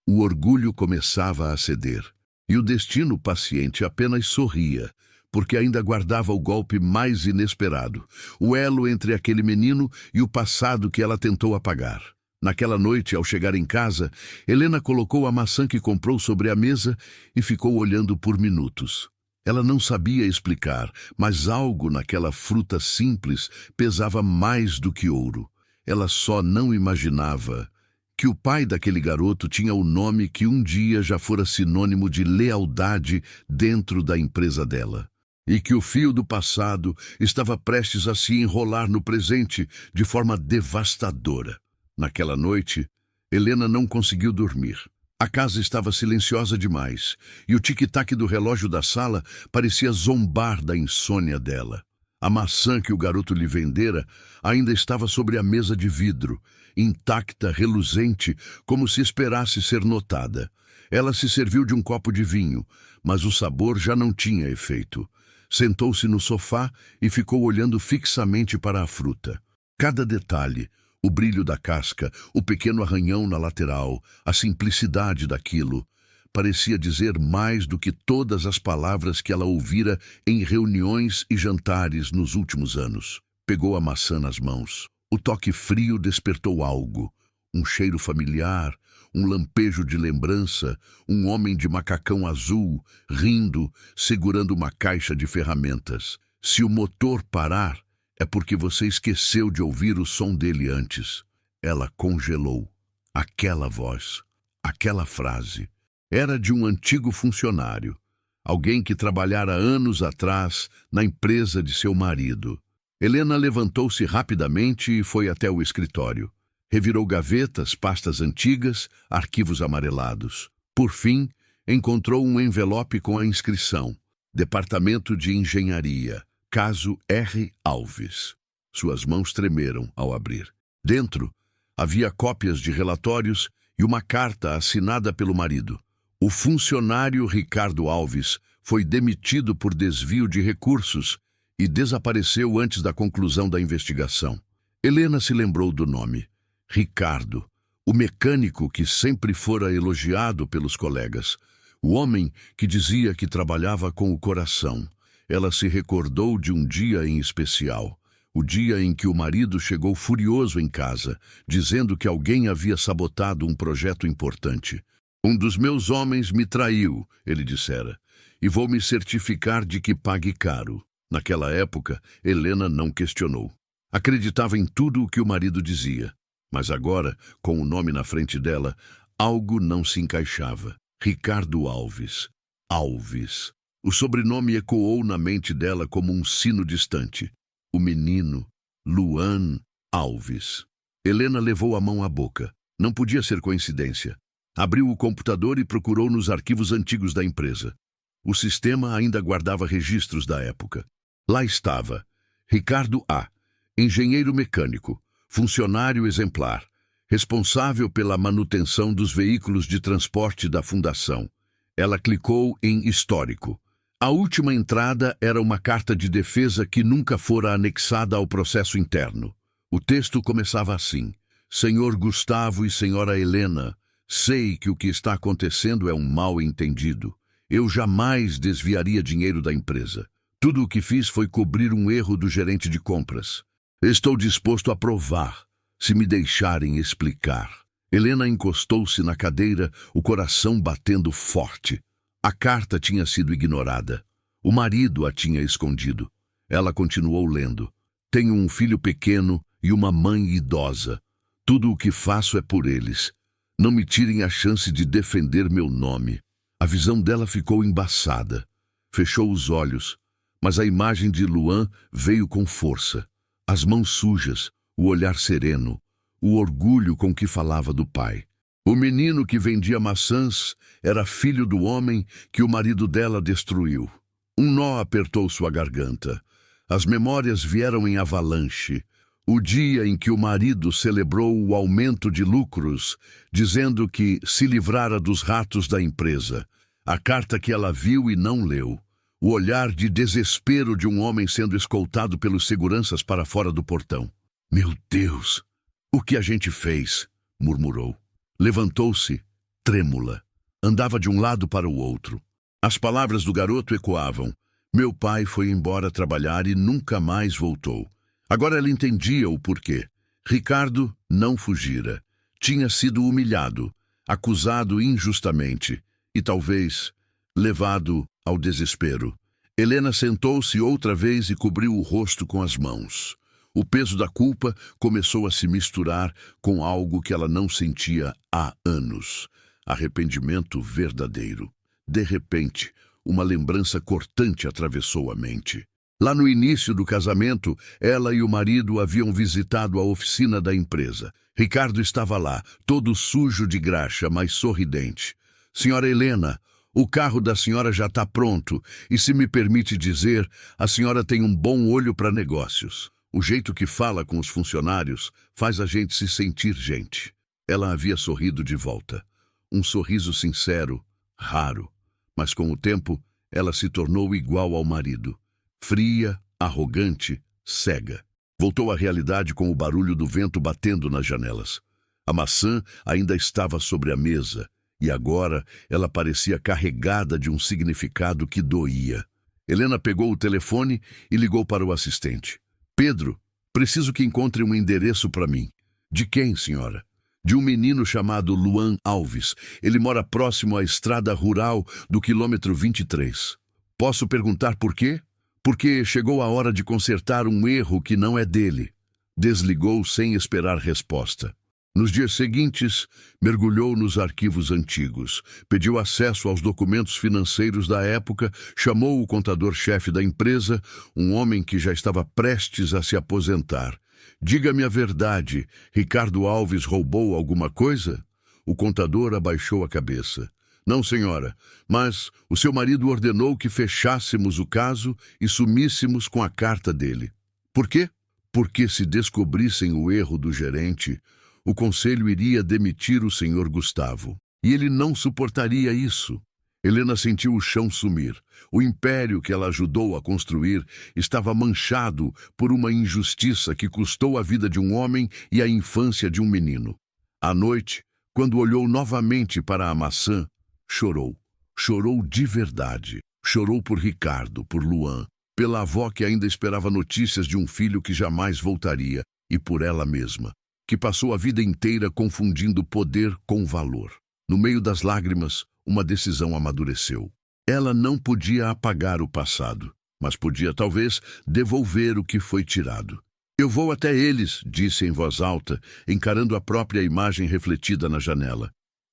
O orgulho começava a ceder, e o destino paciente apenas sorria, porque ainda guardava o golpe mais inesperado, o elo entre aquele menino e o passado que ela tentou apagar. Naquela noite, ao chegar em casa, Helena colocou a maçã que comprou sobre a mesa e ficou olhando por minutos. Ela não sabia explicar, mas algo naquela fruta simples pesava mais do que ouro. Ela só não imaginava que o pai daquele garoto tinha o nome que um dia já fora sinônimo de lealdade dentro da empresa dela. E que o fio do passado estava prestes a se enrolar no presente de forma devastadora. Naquela noite, Helena não conseguiu dormir. A casa estava silenciosa demais, e o tic-tac do relógio da sala parecia zombar da insônia dela. A maçã que o garoto lhe vendera ainda estava sobre a mesa de vidro, intacta, reluzente, como se esperasse ser notada. Ela se serviu de um copo de vinho, mas o sabor já não tinha efeito. Sentou-se no sofá e ficou olhando fixamente para a fruta. Cada detalhe, o brilho da casca, o pequeno arranhão na lateral, a simplicidade daquilo, parecia dizer mais do que todas as palavras que ela ouvira em reuniões e jantares nos últimos anos. Pegou a maçã nas mãos. O toque frio despertou algo, um cheiro familiar, um lampejo de lembrança, um homem de macacão azul, rindo, segurando uma caixa de ferramentas. Se o motor parar, é porque você esqueceu de ouvir o som dele antes. Ela congelou. Aquela voz, aquela frase, era de um antigo funcionário, alguém que trabalhara anos atrás na empresa de seu marido. Helena levantou-se rapidamente e foi até o escritório. Revirou gavetas, pastas antigas, arquivos amarelados. Por fim, encontrou um envelope com a inscrição: Departamento de Engenharia, caso R. Alves. Suas mãos tremeram ao abrir. Dentro, havia cópias de relatórios e uma carta assinada pelo marido. O funcionário Ricardo Alves foi demitido por desvio de recursos e desapareceu antes da conclusão da investigação. Helena se lembrou do nome. Ricardo, o mecânico que sempre fora elogiado pelos colegas. O homem que dizia que trabalhava com o coração. Ela se recordou de um dia em especial, o dia em que o marido chegou furioso em casa, dizendo que alguém havia sabotado um projeto importante. Um dos meus homens me traiu, ele dissera, e vou me certificar de que pague caro. Naquela época, Helena não questionou. Acreditava em tudo o que o marido dizia, mas agora, com o nome na frente dela, algo não se encaixava. Ricardo Alves. Alves. O sobrenome ecoou na mente dela como um sino distante. O menino, Luan Alves. Helena levou a mão à boca. Não podia ser coincidência. Abriu o computador e procurou nos arquivos antigos da empresa. O sistema ainda guardava registros da época. Lá estava: Ricardo A., engenheiro mecânico, funcionário exemplar, responsável pela manutenção dos veículos de transporte da fundação. Ela clicou em histórico. A última entrada era uma carta de defesa que nunca fora anexada ao processo interno. O texto começava assim: Senhor Gustavo e Senhora Helena, sei que o que está acontecendo é um mal-entendido. Eu jamais desviaria dinheiro da empresa. Tudo o que fiz foi cobrir um erro do gerente de compras. Estou disposto a provar, se me deixarem explicar. Helena encostou-se na cadeira, o coração batendo forte. A carta tinha sido ignorada. O marido a tinha escondido. Ela continuou lendo. Tenho um filho pequeno e uma mãe idosa. Tudo o que faço é por eles. Não me tirem a chance de defender meu nome. A visão dela ficou embaçada. Fechou os olhos, mas a imagem de Luan veio com força. As mãos sujas, o olhar sereno, o orgulho com que falava do pai. O menino que vendia maçãs era filho do homem que o marido dela destruiu. Um nó apertou sua garganta. As memórias vieram em avalanche. O dia em que o marido celebrou o aumento de lucros, dizendo que se livrara dos ratos da empresa. A carta que ela viu e não leu. O olhar de desespero de um homem sendo escoltado pelos seguranças para fora do portão. Meu Deus! O que a gente fez? Murmurou. Levantou-se, trêmula. Andava de um lado para o outro. As palavras do garoto ecoavam. Meu pai foi embora trabalhar e nunca mais voltou. Agora ela entendia o porquê. Ricardo não fugira. Tinha sido humilhado, acusado injustamente e talvez levado ao desespero. Helena sentou-se outra vez e cobriu o rosto com as mãos. O peso da culpa começou a se misturar com algo que ela não sentia há anos. Arrependimento verdadeiro. De repente, uma lembrança cortante atravessou a mente. Lá no início do casamento, ela e o marido haviam visitado a oficina da empresa. Ricardo estava lá, todo sujo de graxa, mas sorridente. Senhora Helena, o carro da senhora já está pronto e, se me permite dizer, a senhora tem um bom olho para negócios. O jeito que fala com os funcionários faz a gente se sentir gente. Ela havia sorrido de volta. Um sorriso sincero, raro. Mas com o tempo, ela se tornou igual ao marido. Fria, arrogante, cega. Voltou à realidade com o barulho do vento batendo nas janelas. A maçã ainda estava sobre a mesa, e agora ela parecia carregada de um significado que doía. Helena pegou o telefone e ligou para o assistente. Pedro, preciso que encontre um endereço para mim. De quem, senhora? De um menino chamado Luan Alves. Ele mora próximo à estrada rural do quilômetro 23. Posso perguntar por quê? Porque chegou a hora de consertar um erro que não é dele. Desligou sem esperar resposta. Nos dias seguintes, mergulhou nos arquivos antigos, pediu acesso aos documentos financeiros da época, chamou o contador-chefe da empresa, um homem que já estava prestes a se aposentar. Diga-me a verdade, Ricardo Alves roubou alguma coisa? O contador abaixou a cabeça. Não, senhora, mas o seu marido ordenou que fechássemos o caso e sumíssemos com a carta dele. Por quê? Porque se descobrissem o erro do gerente, o conselho iria demitir o senhor Gustavo. E ele não suportaria isso. Helena sentiu o chão sumir. O império que ela ajudou a construir estava manchado por uma injustiça que custou a vida de um homem e a infância de um menino. À noite, quando olhou novamente para a maçã, chorou. Chorou de verdade. Chorou por Ricardo, por Luan, pela avó que ainda esperava notícias de um filho que jamais voltaria, e por ela mesma, que passou a vida inteira confundindo poder com valor. No meio das lágrimas, uma decisão amadureceu. Ela não podia apagar o passado, mas podia talvez devolver o que foi tirado. Eu vou até eles, disse em voz alta, encarando a própria imagem refletida na janela.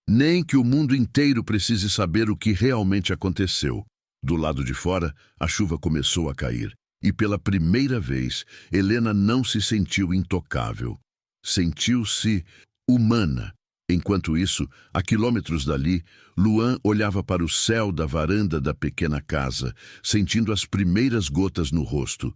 Nem que o mundo inteiro precise saber o que realmente aconteceu. Do lado de fora, a chuva começou a cair, e pela primeira vez, Helena não se sentiu intocável. Sentiu-se humana. Enquanto isso, a quilômetros dali, Luan olhava para o céu da varanda da pequena casa, sentindo as primeiras gotas no rosto.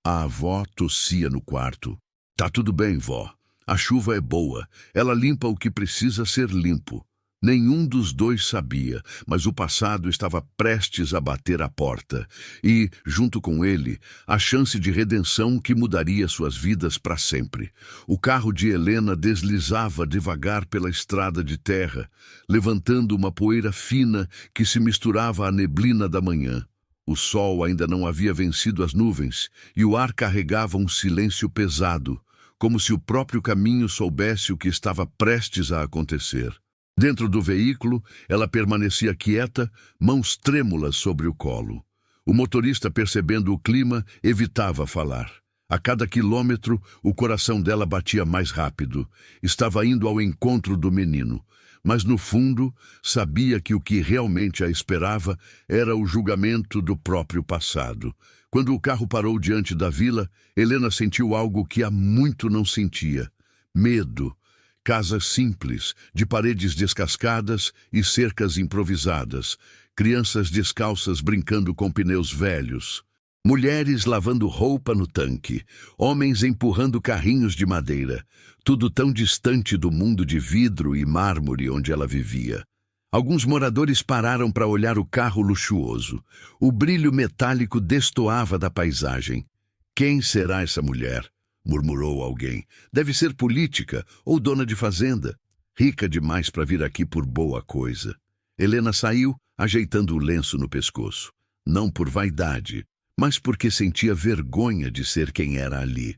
A avó tossia no quarto. Tá tudo bem, vó. A chuva é boa. Ela limpa o que precisa ser limpo. Nenhum dos dois sabia, mas o passado estava prestes a bater à porta e, junto com ele, a chance de redenção que mudaria suas vidas para sempre. O carro de Helena deslizava devagar pela estrada de terra, levantando uma poeira fina que se misturava à neblina da manhã. O sol ainda não havia vencido as nuvens e o ar carregava um silêncio pesado, como se o próprio caminho soubesse o que estava prestes a acontecer. Dentro do veículo, ela permanecia quieta, mãos trêmulas sobre o colo. O motorista, percebendo o clima, evitava falar. A cada quilômetro, o coração dela batia mais rápido. Estava indo ao encontro do menino, mas no fundo sabia que o que realmente a esperava era o julgamento do próprio passado. Quando o carro parou diante da vila, Helena sentiu algo que há muito não sentia: medo. Casas simples, de paredes descascadas e cercas improvisadas, crianças descalças brincando com pneus velhos, mulheres lavando roupa no tanque, homens empurrando carrinhos de madeira, tudo tão distante do mundo de vidro e mármore onde ela vivia. Alguns moradores pararam para olhar o carro luxuoso. O brilho metálico destoava da paisagem. Quem será essa mulher? Murmurou alguém. Deve ser política ou dona de fazenda. Rica demais para vir aqui por boa coisa. Helena saiu, ajeitando o lenço no pescoço. Não por vaidade, mas porque sentia vergonha de ser quem era ali.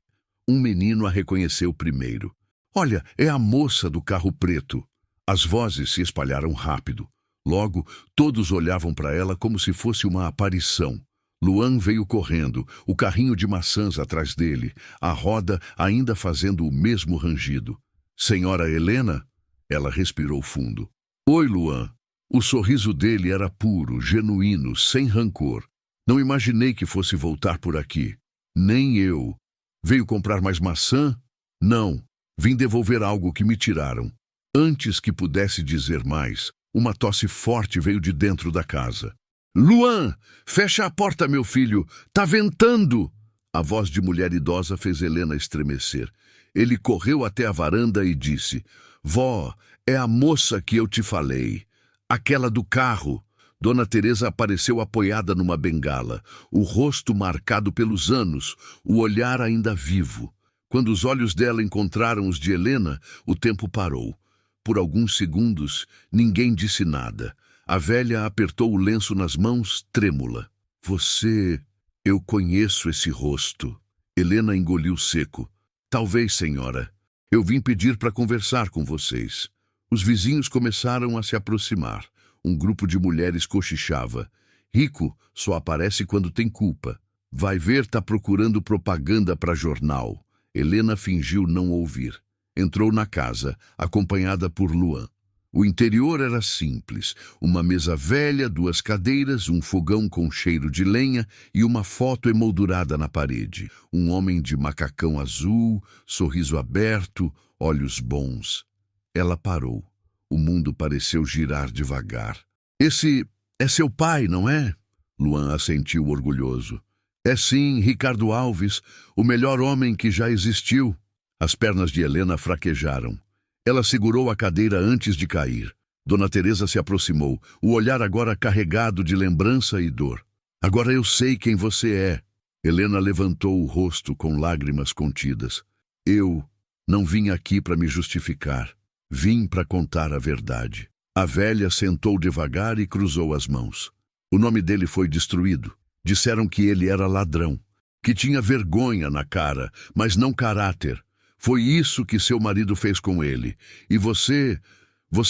Um menino a reconheceu primeiro. Olha, é a moça do carro preto. As vozes se espalharam rápido. Logo, todos olhavam para ela como se fosse uma aparição. Luan veio correndo, o carrinho de maçãs atrás dele, a roda ainda fazendo o mesmo rangido. Senhora Helena? Ela respirou fundo. Oi, Luan. O sorriso dele era puro, genuíno, sem rancor. Não imaginei que fosse voltar por aqui. Nem eu. Veio comprar mais maçã? Não. Vim devolver algo que me tiraram. Antes que pudesse dizer mais, uma tosse forte veio de dentro da casa. Luan, fecha a porta, meu filho. Tá ventando! A voz de mulher idosa fez Helena estremecer. Ele correu até a varanda e disse: Vó, é a moça que eu te falei. Aquela do carro. Dona Teresa apareceu apoiada numa bengala, o rosto marcado pelos anos, o olhar ainda vivo. Quando os olhos dela encontraram os de Helena, o tempo parou. Por alguns segundos, ninguém disse nada. A velha apertou o lenço nas mãos, trêmula. Você... Eu conheço esse rosto. Helena engoliu seco. Talvez, senhora. Eu vim pedir para conversar com vocês. Os vizinhos começaram a se aproximar. Um grupo de mulheres cochichava. Rico só aparece quando tem culpa. Vai ver, tá procurando propaganda para jornal. Helena fingiu não ouvir. Entrou na casa, acompanhada por Luan. O interior era simples, uma mesa velha, 2 cadeiras, um fogão com cheiro de lenha e uma foto emoldurada na parede. Um homem de macacão azul, sorriso aberto, olhos bons. Ela parou. O mundo pareceu girar devagar. Esse é seu pai, não é? Luan assentiu orgulhoso. É sim, Ricardo Alves, o melhor homem que já existiu. As pernas de Helena fraquejaram. Ela segurou a cadeira antes de cair. Dona Teresa se aproximou, o olhar agora carregado de lembrança e dor. Agora eu sei quem você é. Helena levantou o rosto com lágrimas contidas. Eu não vim aqui para me justificar. Vim para contar a verdade. A velha sentou devagar e cruzou as mãos. O nome dele foi destruído. Disseram que ele era ladrão, que tinha vergonha na cara, mas não caráter. Foi isso que seu marido fez com ele. E você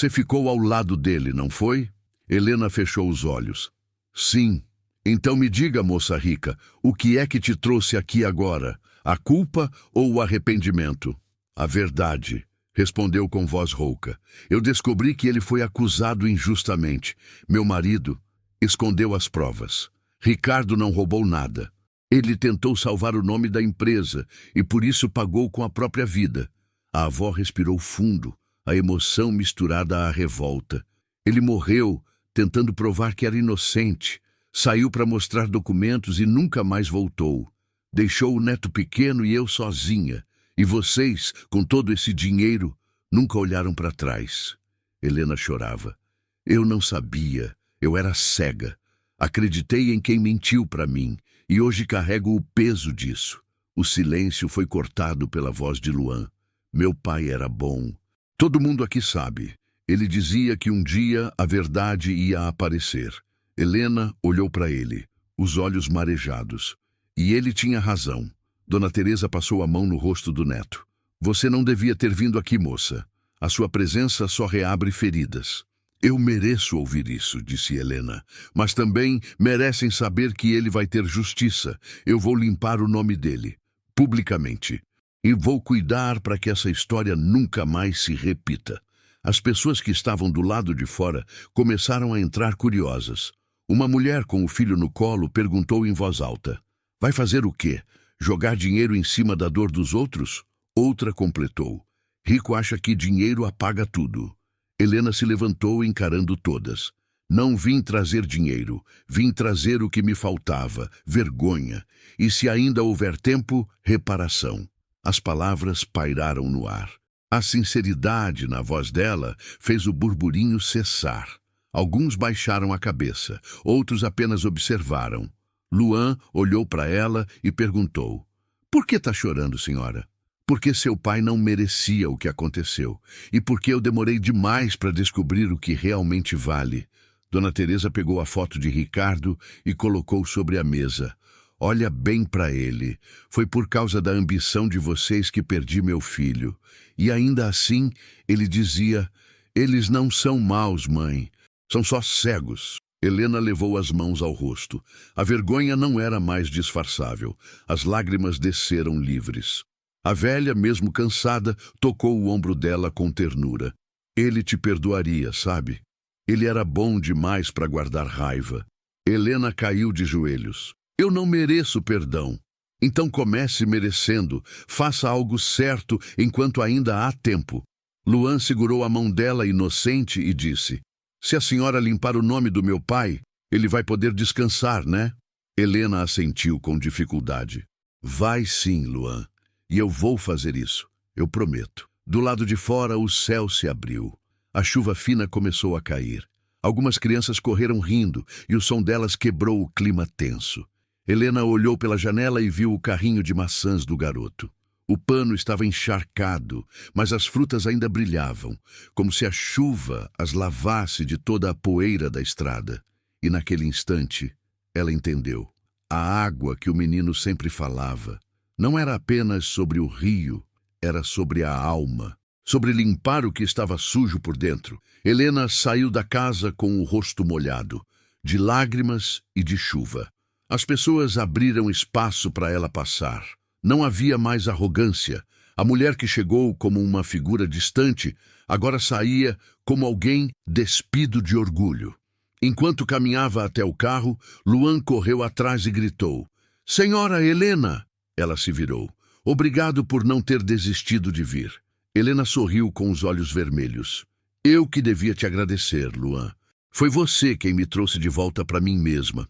ficou ao lado dele, não foi? Helena fechou os olhos. Sim. Então me diga, moça rica, o que é que te trouxe aqui agora? A culpa ou o arrependimento? A verdade, respondeu com voz rouca. Eu descobri que ele foi acusado injustamente. Meu marido escondeu as provas. Ricardo não roubou nada. Ele tentou salvar o nome da empresa e por isso pagou com a própria vida. A avó respirou fundo, a emoção misturada à revolta. Ele morreu tentando provar que era inocente. Saiu para mostrar documentos e nunca mais voltou. Deixou o neto pequeno e eu sozinha. E vocês, com todo esse dinheiro, nunca olharam para trás. Helena chorava. Eu não sabia. Eu era cega. Acreditei em quem mentiu para mim. E hoje carrego o peso disso. O silêncio foi cortado pela voz de Luan. Meu pai era bom. Todo mundo aqui sabe. Ele dizia que um dia a verdade ia aparecer. Helena olhou para ele, os olhos marejados. E ele tinha razão. Dona Teresa passou a mão no rosto do neto. Você não devia ter vindo aqui, moça. A sua presença só reabre feridas. Eu mereço ouvir isso, disse Helena, mas também merecem saber que ele vai ter justiça. Eu vou limpar o nome dele. publicamente. E vou cuidar para que essa história nunca mais se repita. As pessoas que estavam do lado de fora começaram a entrar curiosas. Uma mulher com o filho no colo perguntou em voz alta: "Vai fazer o quê? Jogar dinheiro em cima da dor dos outros?" Outra completou: "Rico acha que dinheiro apaga tudo." Helena se levantou encarando todas. "Não vim trazer dinheiro, vim trazer o que me faltava, vergonha. E se ainda houver tempo, reparação." As palavras pairaram no ar. A sinceridade na voz dela fez o burburinho cessar. Alguns baixaram a cabeça, outros apenas observaram. Luan olhou para ela e perguntou: "Por que está chorando, senhora?" "Porque seu pai não merecia o que aconteceu, e porque eu demorei demais para descobrir o que realmente vale." Dona Teresa pegou a foto de Ricardo e colocou sobre a mesa. "Olha bem para ele. Foi por causa da ambição de vocês que perdi meu filho." E ainda assim, ele dizia: "Eles não são maus, mãe. São só cegos." Helena levou as mãos ao rosto. A vergonha não era mais disfarçável. As lágrimas desceram livres. A velha, mesmo cansada, tocou o ombro dela com ternura. "Ele te perdoaria, sabe? Ele era bom demais para guardar raiva." Helena caiu de joelhos. "Eu não mereço perdão." "Então comece merecendo. Faça algo certo enquanto ainda há tempo." Luan segurou a mão dela inocente e disse: "Se a senhora limpar o nome do meu pai, ele vai poder descansar, né?" Helena assentiu com dificuldade. "Vai sim, Luan. E eu vou fazer isso. Eu prometo." Do lado de fora, o céu se abriu. A chuva fina começou a cair. Algumas crianças correram rindo e o som delas quebrou o clima tenso. Helena olhou pela janela e viu o carrinho de maçãs do garoto. O pano estava encharcado, mas as frutas ainda brilhavam, como se a chuva as lavasse de toda a poeira da estrada. E naquele instante, ela entendeu. A água que o menino sempre falava não era apenas sobre o rio, era sobre a alma, sobre limpar o que estava sujo por dentro. Helena saiu da casa com o rosto molhado, de lágrimas e de chuva. As pessoas abriram espaço para ela passar. Não havia mais arrogância. A mulher que chegou como uma figura distante, agora saía como alguém despido de orgulho. Enquanto caminhava até o carro, Luan correu atrás e gritou: "Senhora Helena!" Ela se virou. "Obrigado por não ter desistido de vir." Helena sorriu com os olhos vermelhos. "Eu que devia te agradecer, Luan. Foi você quem me trouxe de volta para mim mesma."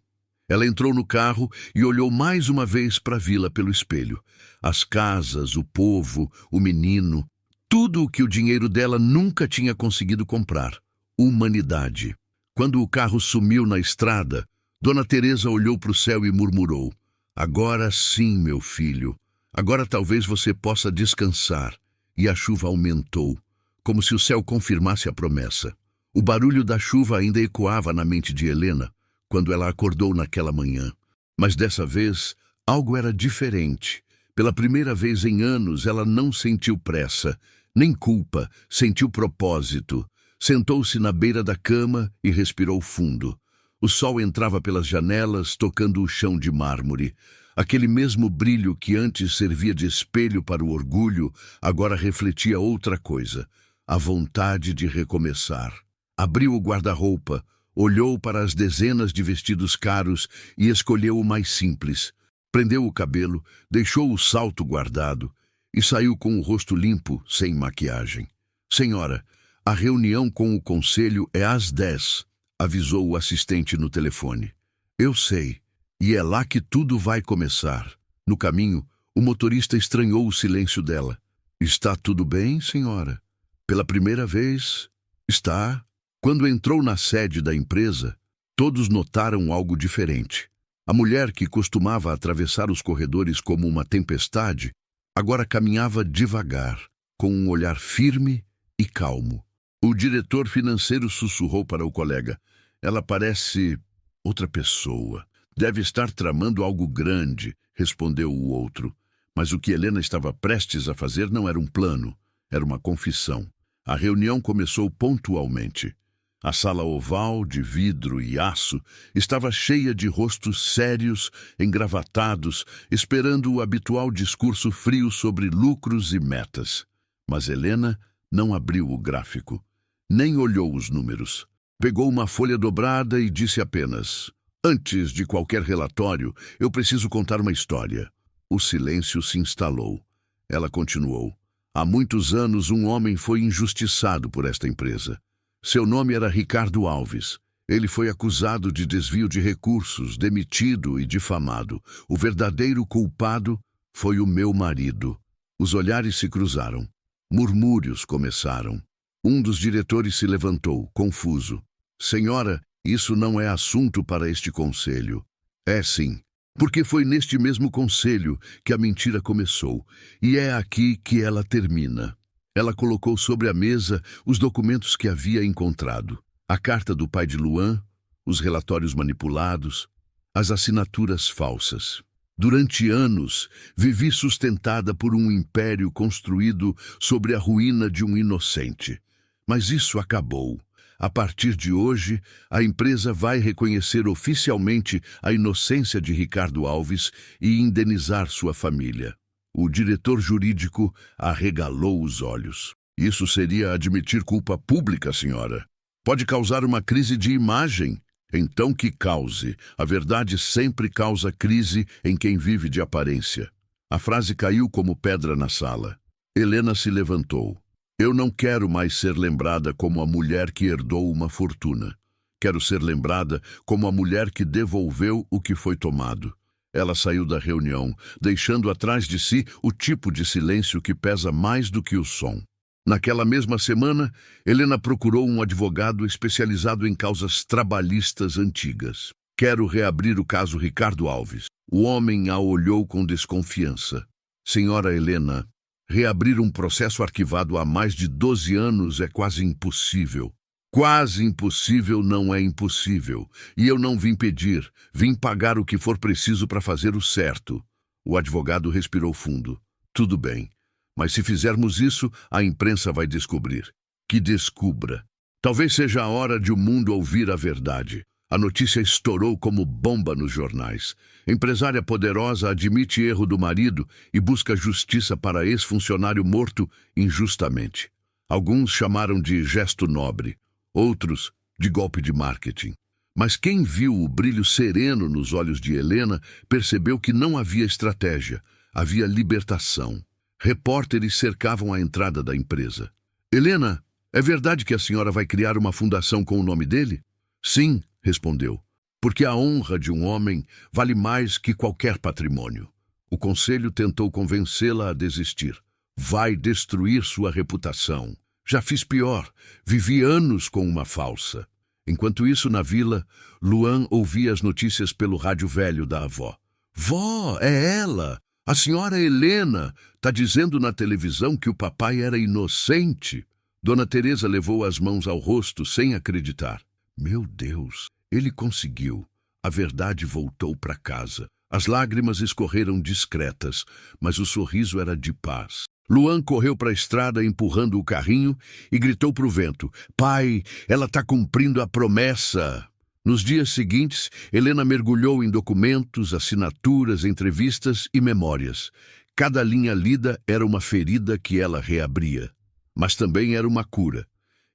Ela entrou no carro e olhou mais uma vez para a vila pelo espelho. As casas, o povo, o menino, tudo o que o dinheiro dela nunca tinha conseguido comprar. Humanidade. Quando o carro sumiu na estrada, Dona Teresa olhou para o céu e murmurou: "Agora sim, meu filho. Agora talvez você possa descansar." E a chuva aumentou, como se o céu confirmasse a promessa. O barulho da chuva ainda ecoava na mente de Helena quando ela acordou naquela manhã. Mas dessa vez, algo era diferente. Pela primeira vez em anos, ela não sentiu pressa, nem culpa, sentiu propósito. Sentou-se na beira da cama e respirou fundo. O sol entrava pelas janelas, tocando o chão de mármore. Aquele mesmo brilho que antes servia de espelho para o orgulho, agora refletia outra coisa: a vontade de recomeçar. Abriu o guarda-roupa, olhou para as dezenas de vestidos caros e escolheu o mais simples. Prendeu o cabelo, deixou o salto guardado e saiu com o rosto limpo, sem maquiagem. "Senhora, a reunião com o conselho é às 10, avisou o assistente no telefone. "Eu sei, e é lá que tudo vai começar." No caminho, o motorista estranhou o silêncio dela. "Está tudo bem, senhora?" "Pela primeira vez, está." Quando entrou na sede da empresa, todos notaram algo diferente. A mulher que costumava atravessar os corredores como uma tempestade, agora caminhava devagar, com um olhar firme e calmo. O diretor financeiro sussurrou para o colega: "Ela parece outra pessoa. Deve estar tramando algo grande", respondeu o outro. Mas o que Helena estava prestes a fazer não era um plano, era uma confissão. A reunião começou pontualmente. A sala oval, de vidro e aço, estava cheia de rostos sérios, engravatados, esperando o habitual discurso frio sobre lucros e metas. Mas Helena não abriu o gráfico, nem olhou os números. Pegou uma folha dobrada e disse apenas: "Antes de qualquer relatório, eu preciso contar uma história." O silêncio se instalou. Ela continuou: "Há muitos anos um homem foi injustiçado por esta empresa. Seu nome era Ricardo Alves. Ele foi acusado de desvio de recursos, demitido e difamado. O verdadeiro culpado foi o meu marido." Os olhares se cruzaram. Murmúrios começaram. Um dos diretores se levantou, confuso. "Senhora, isso não é assunto para este conselho." "É sim, porque foi neste mesmo conselho que a mentira começou, e é aqui que ela termina." Ela colocou sobre a mesa os documentos que havia encontrado. A carta do pai de Luan, os relatórios manipulados, as assinaturas falsas. "Durante anos, vivi sustentada por um império construído sobre a ruína de um inocente. Mas isso acabou. A partir de hoje, a empresa vai reconhecer oficialmente a inocência de Ricardo Alves e indenizar sua família." O diretor jurídico arregalou os olhos. "Isso seria admitir culpa pública, senhora. Pode causar uma crise de imagem." "Então que cause. A verdade sempre causa crise em quem vive de aparência." A frase caiu como pedra na sala. Helena se levantou. "Eu não quero mais ser lembrada como a mulher que herdou uma fortuna. Quero ser lembrada como a mulher que devolveu o que foi tomado." Ela saiu da reunião, deixando atrás de si o tipo de silêncio que pesa mais do que o som. Naquela mesma semana, Helena procurou um advogado especializado em causas trabalhistas antigas. "Quero reabrir o caso Ricardo Alves." O homem a olhou com desconfiança. "Senhora Helena, reabrir um processo arquivado há mais de 12 anos é quase impossível." "Quase impossível não é impossível. E eu não vim pedir, vim pagar o que for preciso para fazer o certo." O advogado respirou fundo. "Tudo bem, mas se fizermos isso, a imprensa vai descobrir." "Que descubra. Talvez seja a hora de o mundo ouvir a verdade." A notícia estourou como bomba nos jornais. Empresária poderosa admite erro do marido e busca justiça para ex-funcionário morto injustamente. Alguns chamaram de gesto nobre. Outros, de golpe de marketing. Mas quem viu o brilho sereno nos olhos de Helena percebeu que não havia estratégia, havia libertação. Repórteres cercavam a entrada da empresa. "Helena, é verdade que a senhora vai criar uma fundação com o nome dele?" "Sim", respondeu, "porque a honra de um homem vale mais que qualquer patrimônio." O conselho tentou convencê-la a desistir. "Vai destruir sua reputação." "Já fiz pior. Vivi anos com uma falsa." Enquanto isso, na vila, Luan ouvia as notícias pelo rádio velho da avó. "Vó, é ela! A senhora Helena tá dizendo na televisão que o papai era inocente." Dona Teresa levou as mãos ao rosto sem acreditar. "Meu Deus, ele conseguiu." A verdade voltou para casa. As lágrimas escorreram discretas, mas o sorriso era de paz. Luan correu para a estrada empurrando o carrinho e gritou para o vento: "Pai, ela está cumprindo a promessa." Nos dias seguintes, Helena mergulhou em documentos, assinaturas, entrevistas e memórias. Cada linha lida era uma ferida que ela reabria. Mas também era uma cura.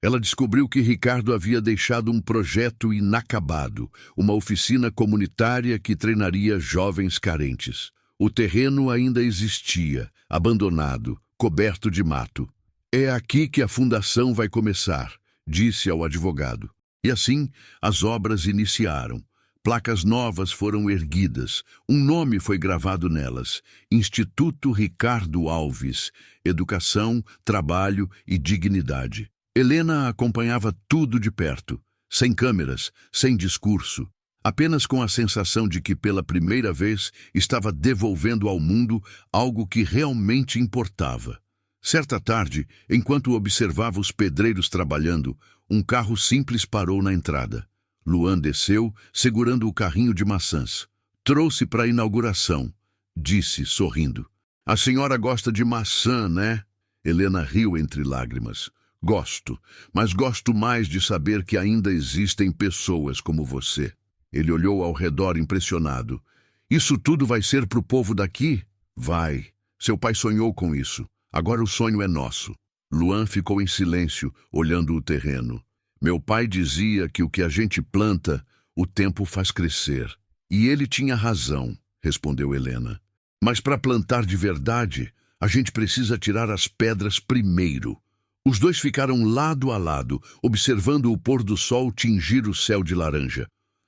Ela descobriu que Ricardo havia deixado um projeto inacabado, uma oficina comunitária que treinaria jovens carentes. O terreno ainda existia, abandonado, coberto de mato. "É aqui que a fundação vai começar", disse ao advogado. E assim, as obras iniciaram. Placas novas foram erguidas. Um nome foi gravado nelas: Instituto Ricardo Alves. Educação, trabalho e dignidade. Helena acompanhava tudo de perto, sem câmeras, sem discurso, apenas com a sensação de que pela primeira vez estava devolvendo ao mundo algo que realmente importava. Certa tarde, enquanto observava os pedreiros trabalhando, um carro simples parou na entrada. Luan desceu, segurando o carrinho de maçãs. "Trouxe para a inauguração", disse, sorrindo. "A senhora gosta de maçã, né?" Helena riu entre lágrimas. Gosto, mas gosto mais de saber que ainda existem pessoas como você. Ele olhou ao redor impressionado. Isso tudo vai ser para o povo daqui? Vai. Seu pai sonhou com isso. Agora o sonho é nosso. Luan ficou em silêncio, olhando o terreno. Meu pai dizia que o que a gente planta, o tempo faz crescer. E ele tinha razão, respondeu Helena. Mas para plantar de verdade, a gente precisa tirar as pedras primeiro. Os dois ficaram lado a lado, observando o pôr do sol tingir o céu de laranja.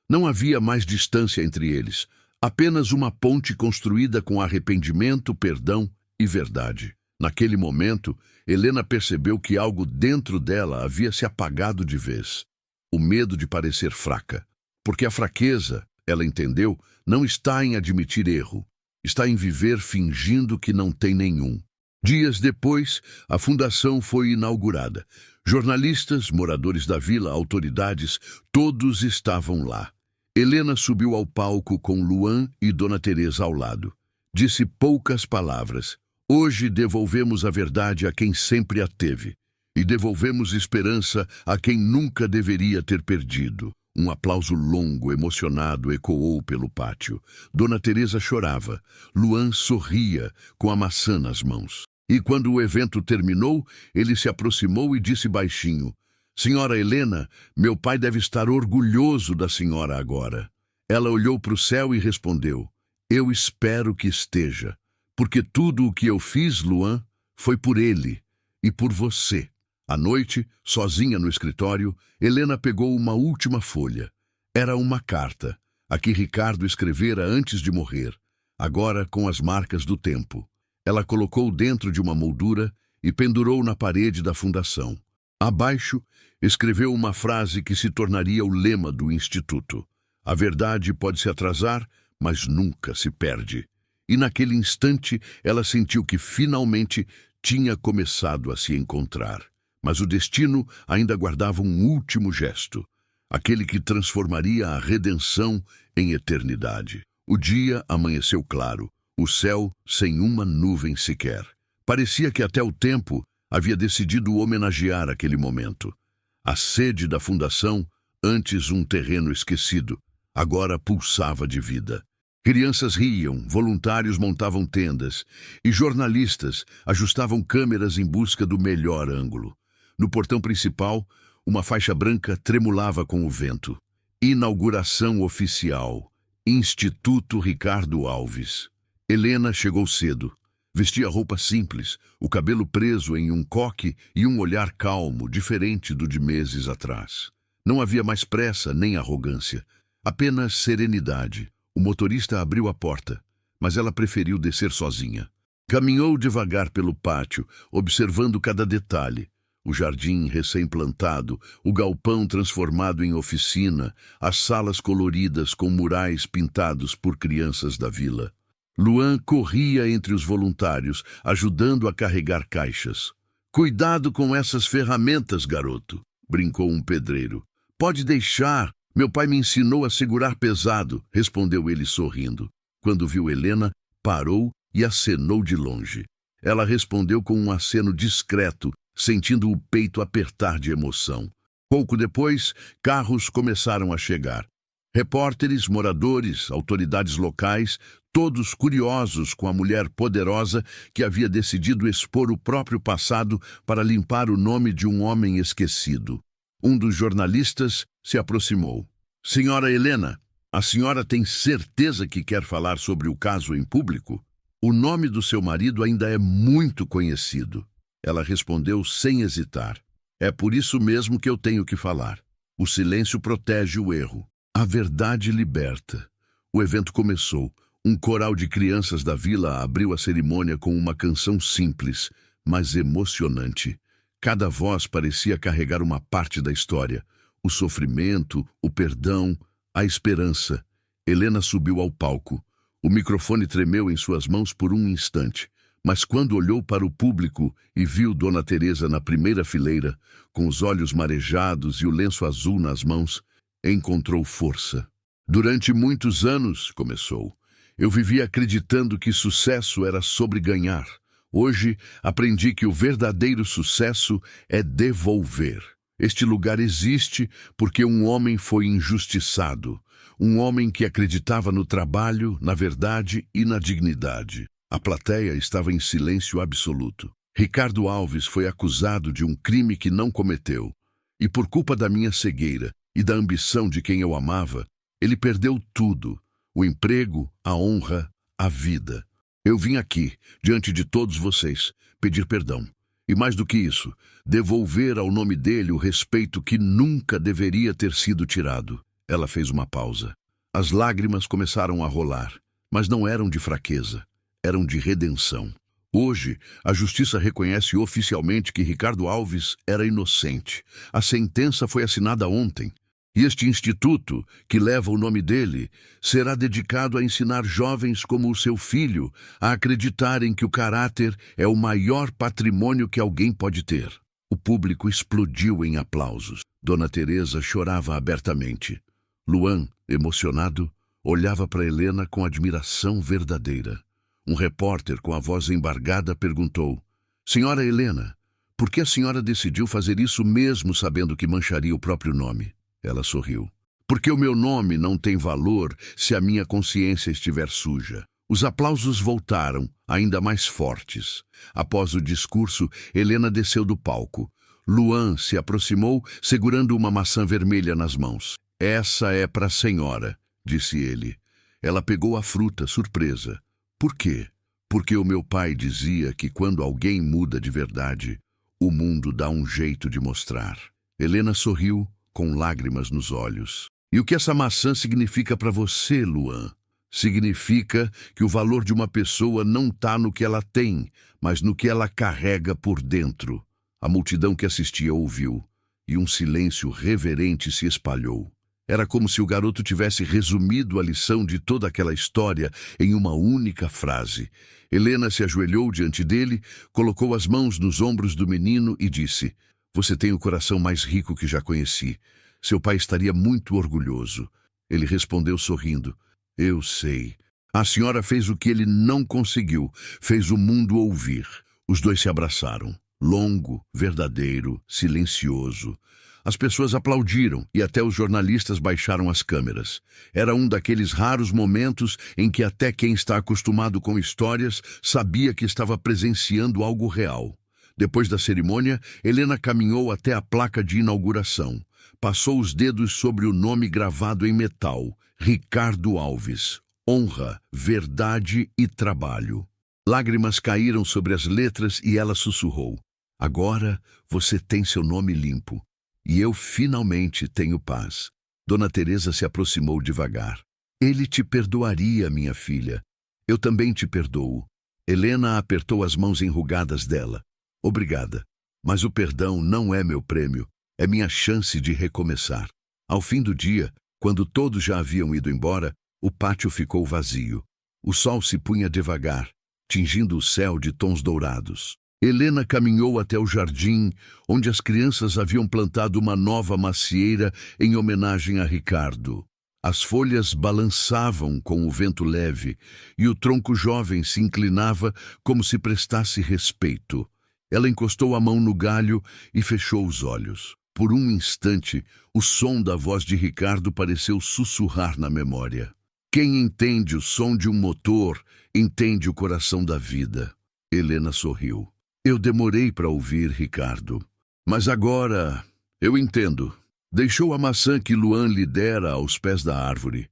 Não havia mais distância entre eles, apenas uma ponte construída com arrependimento, perdão e verdade. Naquele momento, Helena percebeu que algo dentro dela havia se apagado de vez. O medo de parecer fraca. Porque a fraqueza, ela entendeu, não está em admitir erro. Está em viver fingindo que não tem nenhum. Dias depois, a fundação foi inaugurada. Jornalistas, moradores da vila, autoridades, todos estavam lá. Helena subiu ao palco com Luan e Dona Teresa ao lado. Disse poucas palavras. Hoje devolvemos a verdade a quem sempre a teve. E devolvemos esperança a quem nunca deveria ter perdido. Um aplauso longo, emocionado, ecoou pelo pátio. Dona Teresa chorava. Luan sorria, com a maçã nas mãos. E quando o evento terminou, ele se aproximou e disse baixinho: Senhora Helena, meu pai deve estar orgulhoso da senhora agora. Ela olhou para o céu e respondeu: Eu espero que esteja, porque tudo o que eu fiz, Luan, foi por ele e por você. À noite, sozinha no escritório, Helena pegou uma última folha. Era uma carta, a que Ricardo escrevera antes de morrer, agora com as marcas do tempo. Ela colocou dentro de uma moldura e pendurou na parede da fundação. Abaixo, escreveu uma frase que se tornaria o lema do Instituto. A verdade pode se atrasar, mas nunca se perde. E naquele instante, ela sentiu que finalmente tinha começado a se encontrar. Mas o destino ainda guardava um último gesto, aquele que transformaria a redenção em eternidade. O dia amanheceu claro, o céu sem uma nuvem sequer. Parecia que até o tempo havia decidido homenagear aquele momento. A sede da fundação, antes um terreno esquecido, agora pulsava de vida. Crianças riam, voluntários montavam tendas e jornalistas ajustavam câmeras em busca do melhor ângulo. No portão principal, uma faixa branca tremulava com o vento. Inauguração oficial. Instituto Ricardo Alves. Helena chegou cedo. Vestia roupa simples, o cabelo preso em um coque e um olhar calmo, diferente do de meses atrás. Não havia mais pressa nem arrogância, apenas serenidade. O motorista abriu a porta, mas ela preferiu descer sozinha. Caminhou devagar pelo pátio, observando cada detalhe. O jardim recém-plantado, o galpão transformado em oficina, as salas coloridas com murais pintados por crianças da vila. Luan corria entre os voluntários, ajudando a carregar caixas. Cuidado com essas ferramentas, garoto, brincou um pedreiro. Pode deixar, meu pai me ensinou a segurar pesado, respondeu ele sorrindo. Quando viu Helena, parou e acenou de longe. Ela respondeu com um aceno discreto, sentindo o peito apertar de emoção. Pouco depois, carros começaram a chegar. Repórteres, moradores, autoridades locais, todos curiosos com a mulher poderosa que havia decidido expor o próprio passado para limpar o nome de um homem esquecido. Um dos jornalistas se aproximou. Senhora Helena, a senhora tem certeza que quer falar sobre o caso em público? O nome do seu marido ainda é muito conhecido. Ela respondeu sem hesitar. É por isso mesmo que eu tenho que falar. O silêncio protege o erro. A verdade liberta. O evento começou. Um coral de crianças da vila abriu a cerimônia com uma canção simples, mas emocionante. Cada voz parecia carregar uma parte da história. O sofrimento, o perdão, a esperança. Helena subiu ao palco. O microfone tremeu em suas mãos por um instante. Mas quando olhou para o público e viu Dona Teresa na primeira fileira, com os olhos marejados e o lenço azul nas mãos, encontrou força. Durante muitos anos, começou, eu vivia acreditando que sucesso era sobre ganhar. Hoje aprendi que o verdadeiro sucesso é devolver. Este lugar existe porque um homem foi injustiçado, um homem que acreditava no trabalho, na verdade e na dignidade. A plateia estava em silêncio absoluto. Ricardo Alves foi acusado de um crime que não cometeu, e por culpa da minha cegueira e da ambição de quem eu amava, ele perdeu tudo: o emprego, a honra, a vida. Eu vim aqui, diante de todos vocês, pedir perdão. E mais do que isso, devolver ao nome dele o respeito que nunca deveria ter sido tirado. Ela fez uma pausa. As lágrimas começaram a rolar, mas não eram de fraqueza, eram de redenção. Hoje, a justiça reconhece oficialmente que Ricardo Alves era inocente. A sentença foi assinada ontem. E este instituto, que leva o nome dele, será dedicado a ensinar jovens como o seu filho a acreditarem que o caráter é o maior patrimônio que alguém pode ter. O público explodiu em aplausos. Dona Teresa chorava abertamente. Luan, emocionado, olhava para Helena com admiração verdadeira. Um repórter com a voz embargada perguntou: Senhora Helena, por que a senhora decidiu fazer isso mesmo sabendo que mancharia o próprio nome? Ela sorriu. Porque o meu nome não tem valor se a minha consciência estiver suja. Os aplausos voltaram, ainda mais fortes. Após o discurso, Helena desceu do palco. Luan se aproximou, segurando uma maçã vermelha nas mãos. Essa é para a senhora, disse ele. Ela pegou a fruta, surpresa. Por quê? Porque o meu pai dizia que quando alguém muda de verdade, o mundo dá um jeito de mostrar. Helena sorriu, com lágrimas nos olhos. E o que essa maçã significa para você, Luan? Significa que o valor de uma pessoa não está no que ela tem, mas no que ela carrega por dentro. A multidão que assistia ouviu, e um silêncio reverente se espalhou. Era como se o garoto tivesse resumido a lição de toda aquela história em uma única frase. Helena se ajoelhou diante dele, colocou as mãos nos ombros do menino e disse: Você tem o coração mais rico que já conheci. Seu pai estaria muito orgulhoso. Ele respondeu sorrindo: Eu sei. A senhora fez o que ele não conseguiu, fez o mundo ouvir. Os dois se abraçaram. Longo, verdadeiro, silencioso. As pessoas aplaudiram e até os jornalistas baixaram as câmeras. Era um daqueles raros momentos em que até quem está acostumado com histórias sabia que estava presenciando algo real. Depois da cerimônia, Helena caminhou até a placa de inauguração. Passou os dedos sobre o nome gravado em metal: Ricardo Alves. Honra, verdade e trabalho. Lágrimas caíram sobre as letras e ela sussurrou: Agora você tem seu nome limpo. E eu finalmente tenho paz. Dona Teresa se aproximou devagar. Ele te perdoaria, minha filha. Eu também te perdoo. Helena apertou as mãos enrugadas dela. Obrigada, mas o perdão não é meu prêmio, é minha chance de recomeçar. Ao fim do dia, quando todos já haviam ido embora, o pátio ficou vazio. O sol se punha devagar, tingindo o céu de tons dourados. Helena caminhou até o jardim, onde as crianças haviam plantado uma nova macieira em homenagem a Ricardo. As folhas balançavam com o vento leve, e o tronco jovem se inclinava como se prestasse respeito. Ela encostou a mão no galho e fechou os olhos. Por um instante, o som da voz de Ricardo pareceu sussurrar na memória. Quem entende o som de um motor, entende o coração da vida. Helena sorriu. Eu demorei para ouvir, Ricardo. Mas agora eu entendo. Deixou a maçã que Luan lhe dera aos pés da árvore.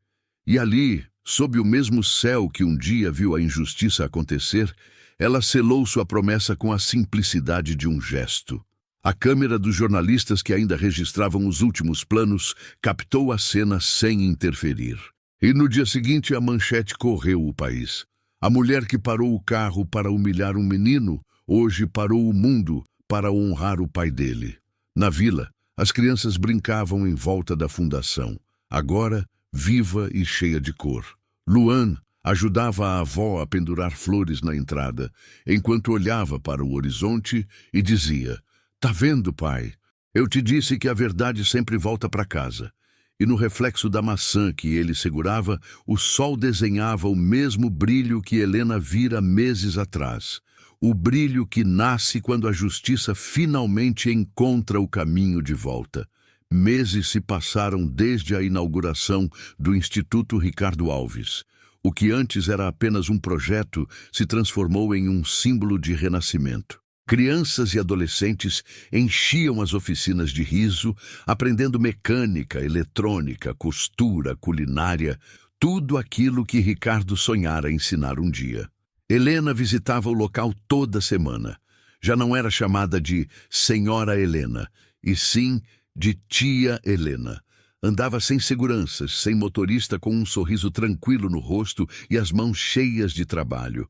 E ali, sob o mesmo céu que um dia viu a injustiça acontecer, ela selou sua promessa com a simplicidade de um gesto. A câmera dos jornalistas que ainda registravam os últimos planos captou a cena sem interferir. E no dia seguinte a manchete correu o país. A mulher que parou o carro para humilhar um menino, hoje parou o mundo para honrar o pai dele. Na vila, as crianças brincavam em volta da fundação, agora viva e cheia de cor. Luan ajudava a avó a pendurar flores na entrada, enquanto olhava para o horizonte e dizia: Tá vendo, pai? Eu te disse que a verdade sempre volta para casa. E no reflexo da maçã que ele segurava, o sol desenhava o mesmo brilho que Helena vira meses atrás. o brilho que nasce quando a justiça finalmente encontra o caminho de volta. Meses se passaram desde a inauguração do Instituto Ricardo Alves. O que antes era apenas um projeto se transformou em um símbolo de renascimento. Crianças e adolescentes enchiam as oficinas de riso, aprendendo mecânica, eletrônica, costura, culinária, tudo aquilo que Ricardo sonhara ensinar um dia. Helena visitava o local toda semana. Já não era chamada de Senhora Helena, e sim de Tia Helena. Andava sem seguranças, sem motorista, com um sorriso tranquilo no rosto e as mãos cheias de trabalho.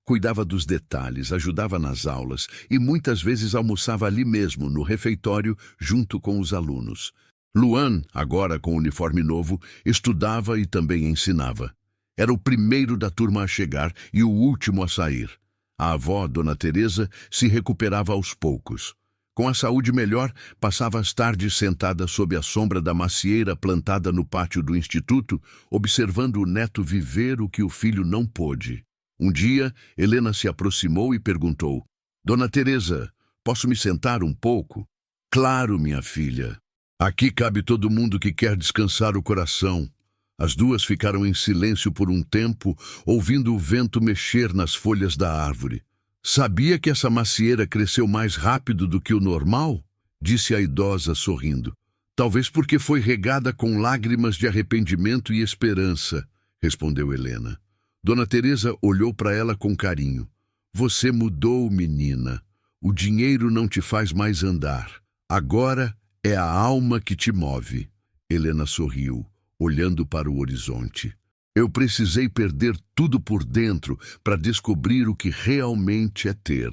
Cuidava dos detalhes, ajudava nas aulas e muitas vezes almoçava ali mesmo, no refeitório, junto com os alunos. Luan, agora com uniforme novo, estudava e também ensinava. Era o primeiro da turma a chegar e o último a sair. A avó, Dona Teresa, se recuperava aos poucos. Com a saúde melhor, passava as tardes sentada sob a sombra da macieira plantada no pátio do instituto, observando o neto viver o que o filho não pôde. Um dia, Helena se aproximou e perguntou: Dona Teresa, posso me sentar um pouco? Claro, minha filha. Aqui cabe todo mundo que quer descansar o coração. As duas ficaram em silêncio por um tempo, ouvindo o vento mexer nas folhas da árvore. Sabia que essa macieira cresceu mais rápido do que o normal? Disse a idosa, sorrindo. Talvez porque foi regada com lágrimas de arrependimento e esperança, respondeu Helena. Dona Teresa olhou para ela com carinho. Você mudou, menina. O dinheiro não te faz mais andar. Agora é a alma que te move. Helena sorriu, olhando para o horizonte. Eu precisei perder tudo por dentro para descobrir o que realmente é ter.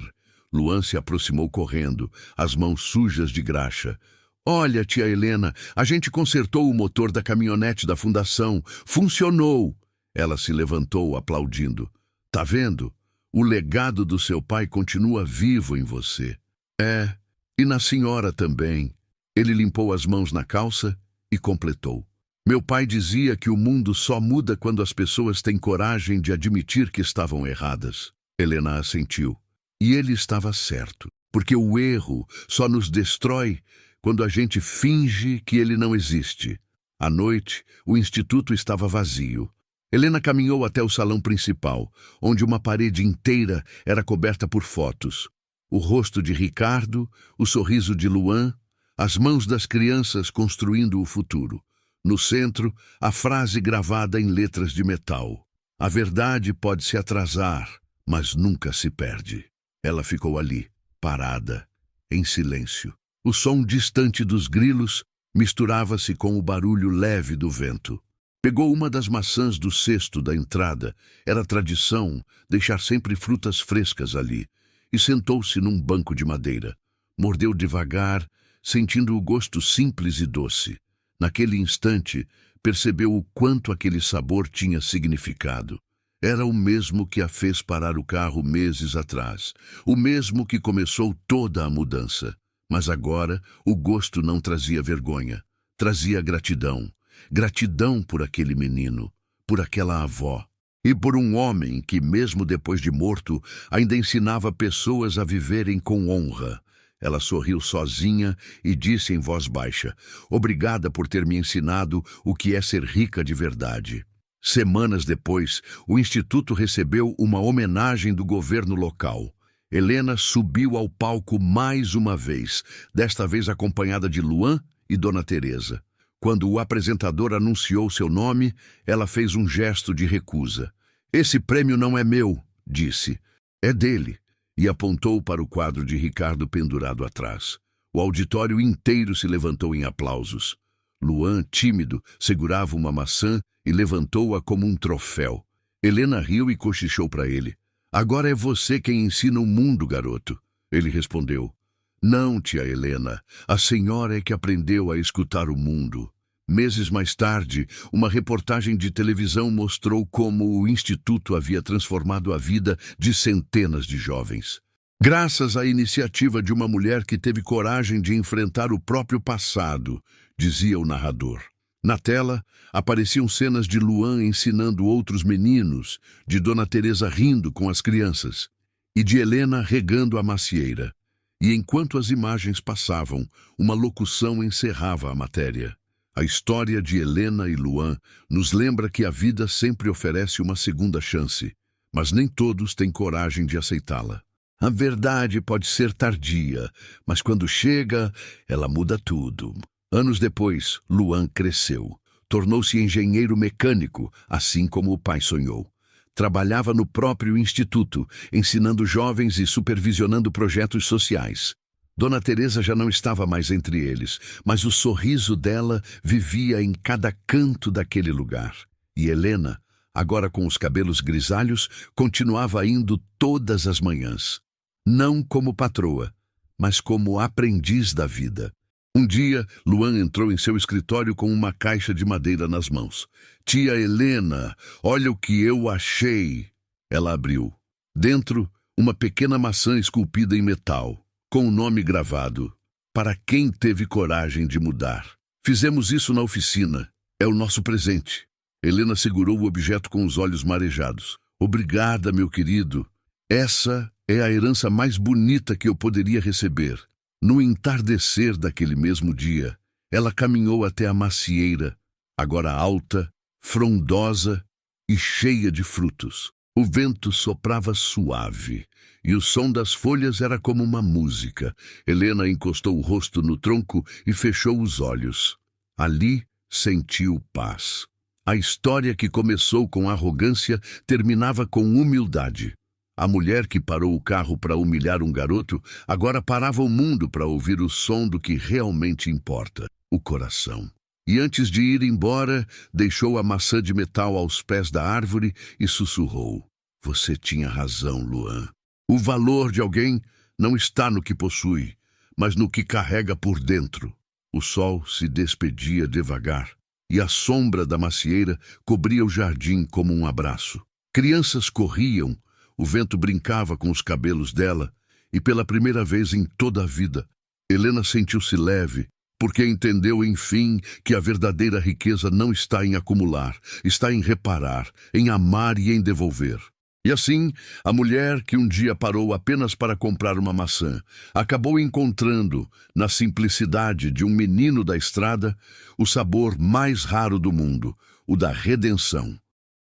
Luan se aproximou correndo, as mãos sujas de graxa. Olha, tia Helena, a gente consertou o motor da caminhonete da fundação. Funcionou! Ela se levantou, aplaudindo. Tá vendo? O legado do seu pai continua vivo em você. É, e na senhora também. Ele limpou as mãos na calça e completou. Meu pai dizia que o mundo só muda quando as pessoas têm coragem de admitir que estavam erradas. Helena assentiu. E ele estava certo, porque o erro só nos destrói quando a gente finge que ele não existe. À noite, o instituto estava vazio. Helena caminhou até o salão principal, onde uma parede inteira era coberta por fotos. O rosto de Ricardo, o sorriso de Luan, as mãos das crianças construindo o futuro. No centro, a frase gravada em letras de metal. A verdade pode se atrasar, mas nunca se perde. Ela ficou ali, parada, em silêncio. O som distante dos grilos misturava-se com o barulho leve do vento. Pegou uma das maçãs do cesto da entrada, era tradição deixar sempre frutas frescas ali, e sentou-se num banco de madeira. Mordeu devagar, sentindo o gosto simples e doce. Naquele instante, percebeu o quanto aquele sabor tinha significado. Era o mesmo que a fez parar o carro meses atrás, o mesmo que começou toda a mudança. Mas agora, o gosto não trazia vergonha, trazia gratidão. Gratidão por aquele menino, por aquela avó, e por um homem que, mesmo depois de morto, ainda ensinava pessoas a viverem com honra. Ela sorriu sozinha e disse em voz baixa: Obrigada por ter me ensinado o que é ser rica de verdade. Semanas depois, o instituto recebeu uma homenagem do governo local. Helena subiu ao palco mais uma vez, desta vez acompanhada de Luan e Dona Teresa. Quando o apresentador anunciou seu nome, ela fez um gesto de recusa. Esse prêmio não é meu, disse. É dele. E apontou para o quadro de Ricardo pendurado atrás. O auditório inteiro se levantou em aplausos. Luan, tímido, segurava uma maçã e levantou-a como um troféu. Helena riu e cochichou para ele. Agora é você quem ensina o mundo, garoto. Ele respondeu. Não, tia Helena, a senhora é que aprendeu a escutar o mundo. Meses mais tarde, uma reportagem de televisão mostrou como o Instituto havia transformado a vida de centenas de jovens. Graças à iniciativa de uma mulher que teve coragem de enfrentar o próprio passado, dizia o narrador. Na tela, apareciam cenas de Luan ensinando outros meninos, de Dona Teresa rindo com as crianças. e de Helena regando a macieira. E enquanto as imagens passavam, uma locução encerrava a matéria. A história de Helena e Luan nos lembra que a vida sempre oferece uma segunda chance, mas nem todos têm coragem de aceitá-la. A verdade pode ser tardia, mas quando chega, ela muda tudo. Anos depois, Luan cresceu. Tornou-se engenheiro mecânico, assim como o pai sonhou. Trabalhava no próprio instituto, ensinando jovens e supervisionando projetos sociais. Dona Teresa já não estava mais entre eles, mas o sorriso dela vivia em cada canto daquele lugar. E Helena, agora com os cabelos grisalhos, continuava indo todas as manhãs. Não como patroa, mas como aprendiz da vida. Um dia, Luan entrou em seu escritório com uma caixa de madeira nas mãos. Tia Helena, olha o que eu achei! Ela abriu. Dentro, uma pequena maçã esculpida em metal, com o nome gravado. Para quem teve coragem de mudar. Fizemos isso na oficina. É o nosso presente. Helena segurou o objeto com os olhos marejados. Obrigada, meu querido. Essa é a herança mais bonita que eu poderia receber. No entardecer daquele mesmo dia, ela caminhou até a macieira, agora alta, frondosa e cheia de frutos. O vento soprava suave, e o som das folhas era como uma música. Helena encostou o rosto no tronco e fechou os olhos. Ali sentiu paz. A história que começou com arrogância terminava com humildade. A mulher que parou o carro para humilhar um garoto, agora parava o mundo para ouvir o som do que realmente importa, o coração. E antes de ir embora, deixou a maçã de metal aos pés da árvore e sussurrou. Você tinha razão, Luan. O valor de alguém não está no que possui, mas no que carrega por dentro. O sol se despedia devagar, e a sombra da macieira cobria o jardim como um abraço. Crianças corriam, o vento brincava com os cabelos dela, e pela primeira vez em toda a vida, Helena sentiu-se leve, porque entendeu, enfim, que a verdadeira riqueza não está em acumular, está em reparar, em amar e em devolver. E assim, a mulher que um dia parou apenas para comprar uma maçã, acabou encontrando, na simplicidade de um menino da estrada, o sabor mais raro do mundo, o da redenção.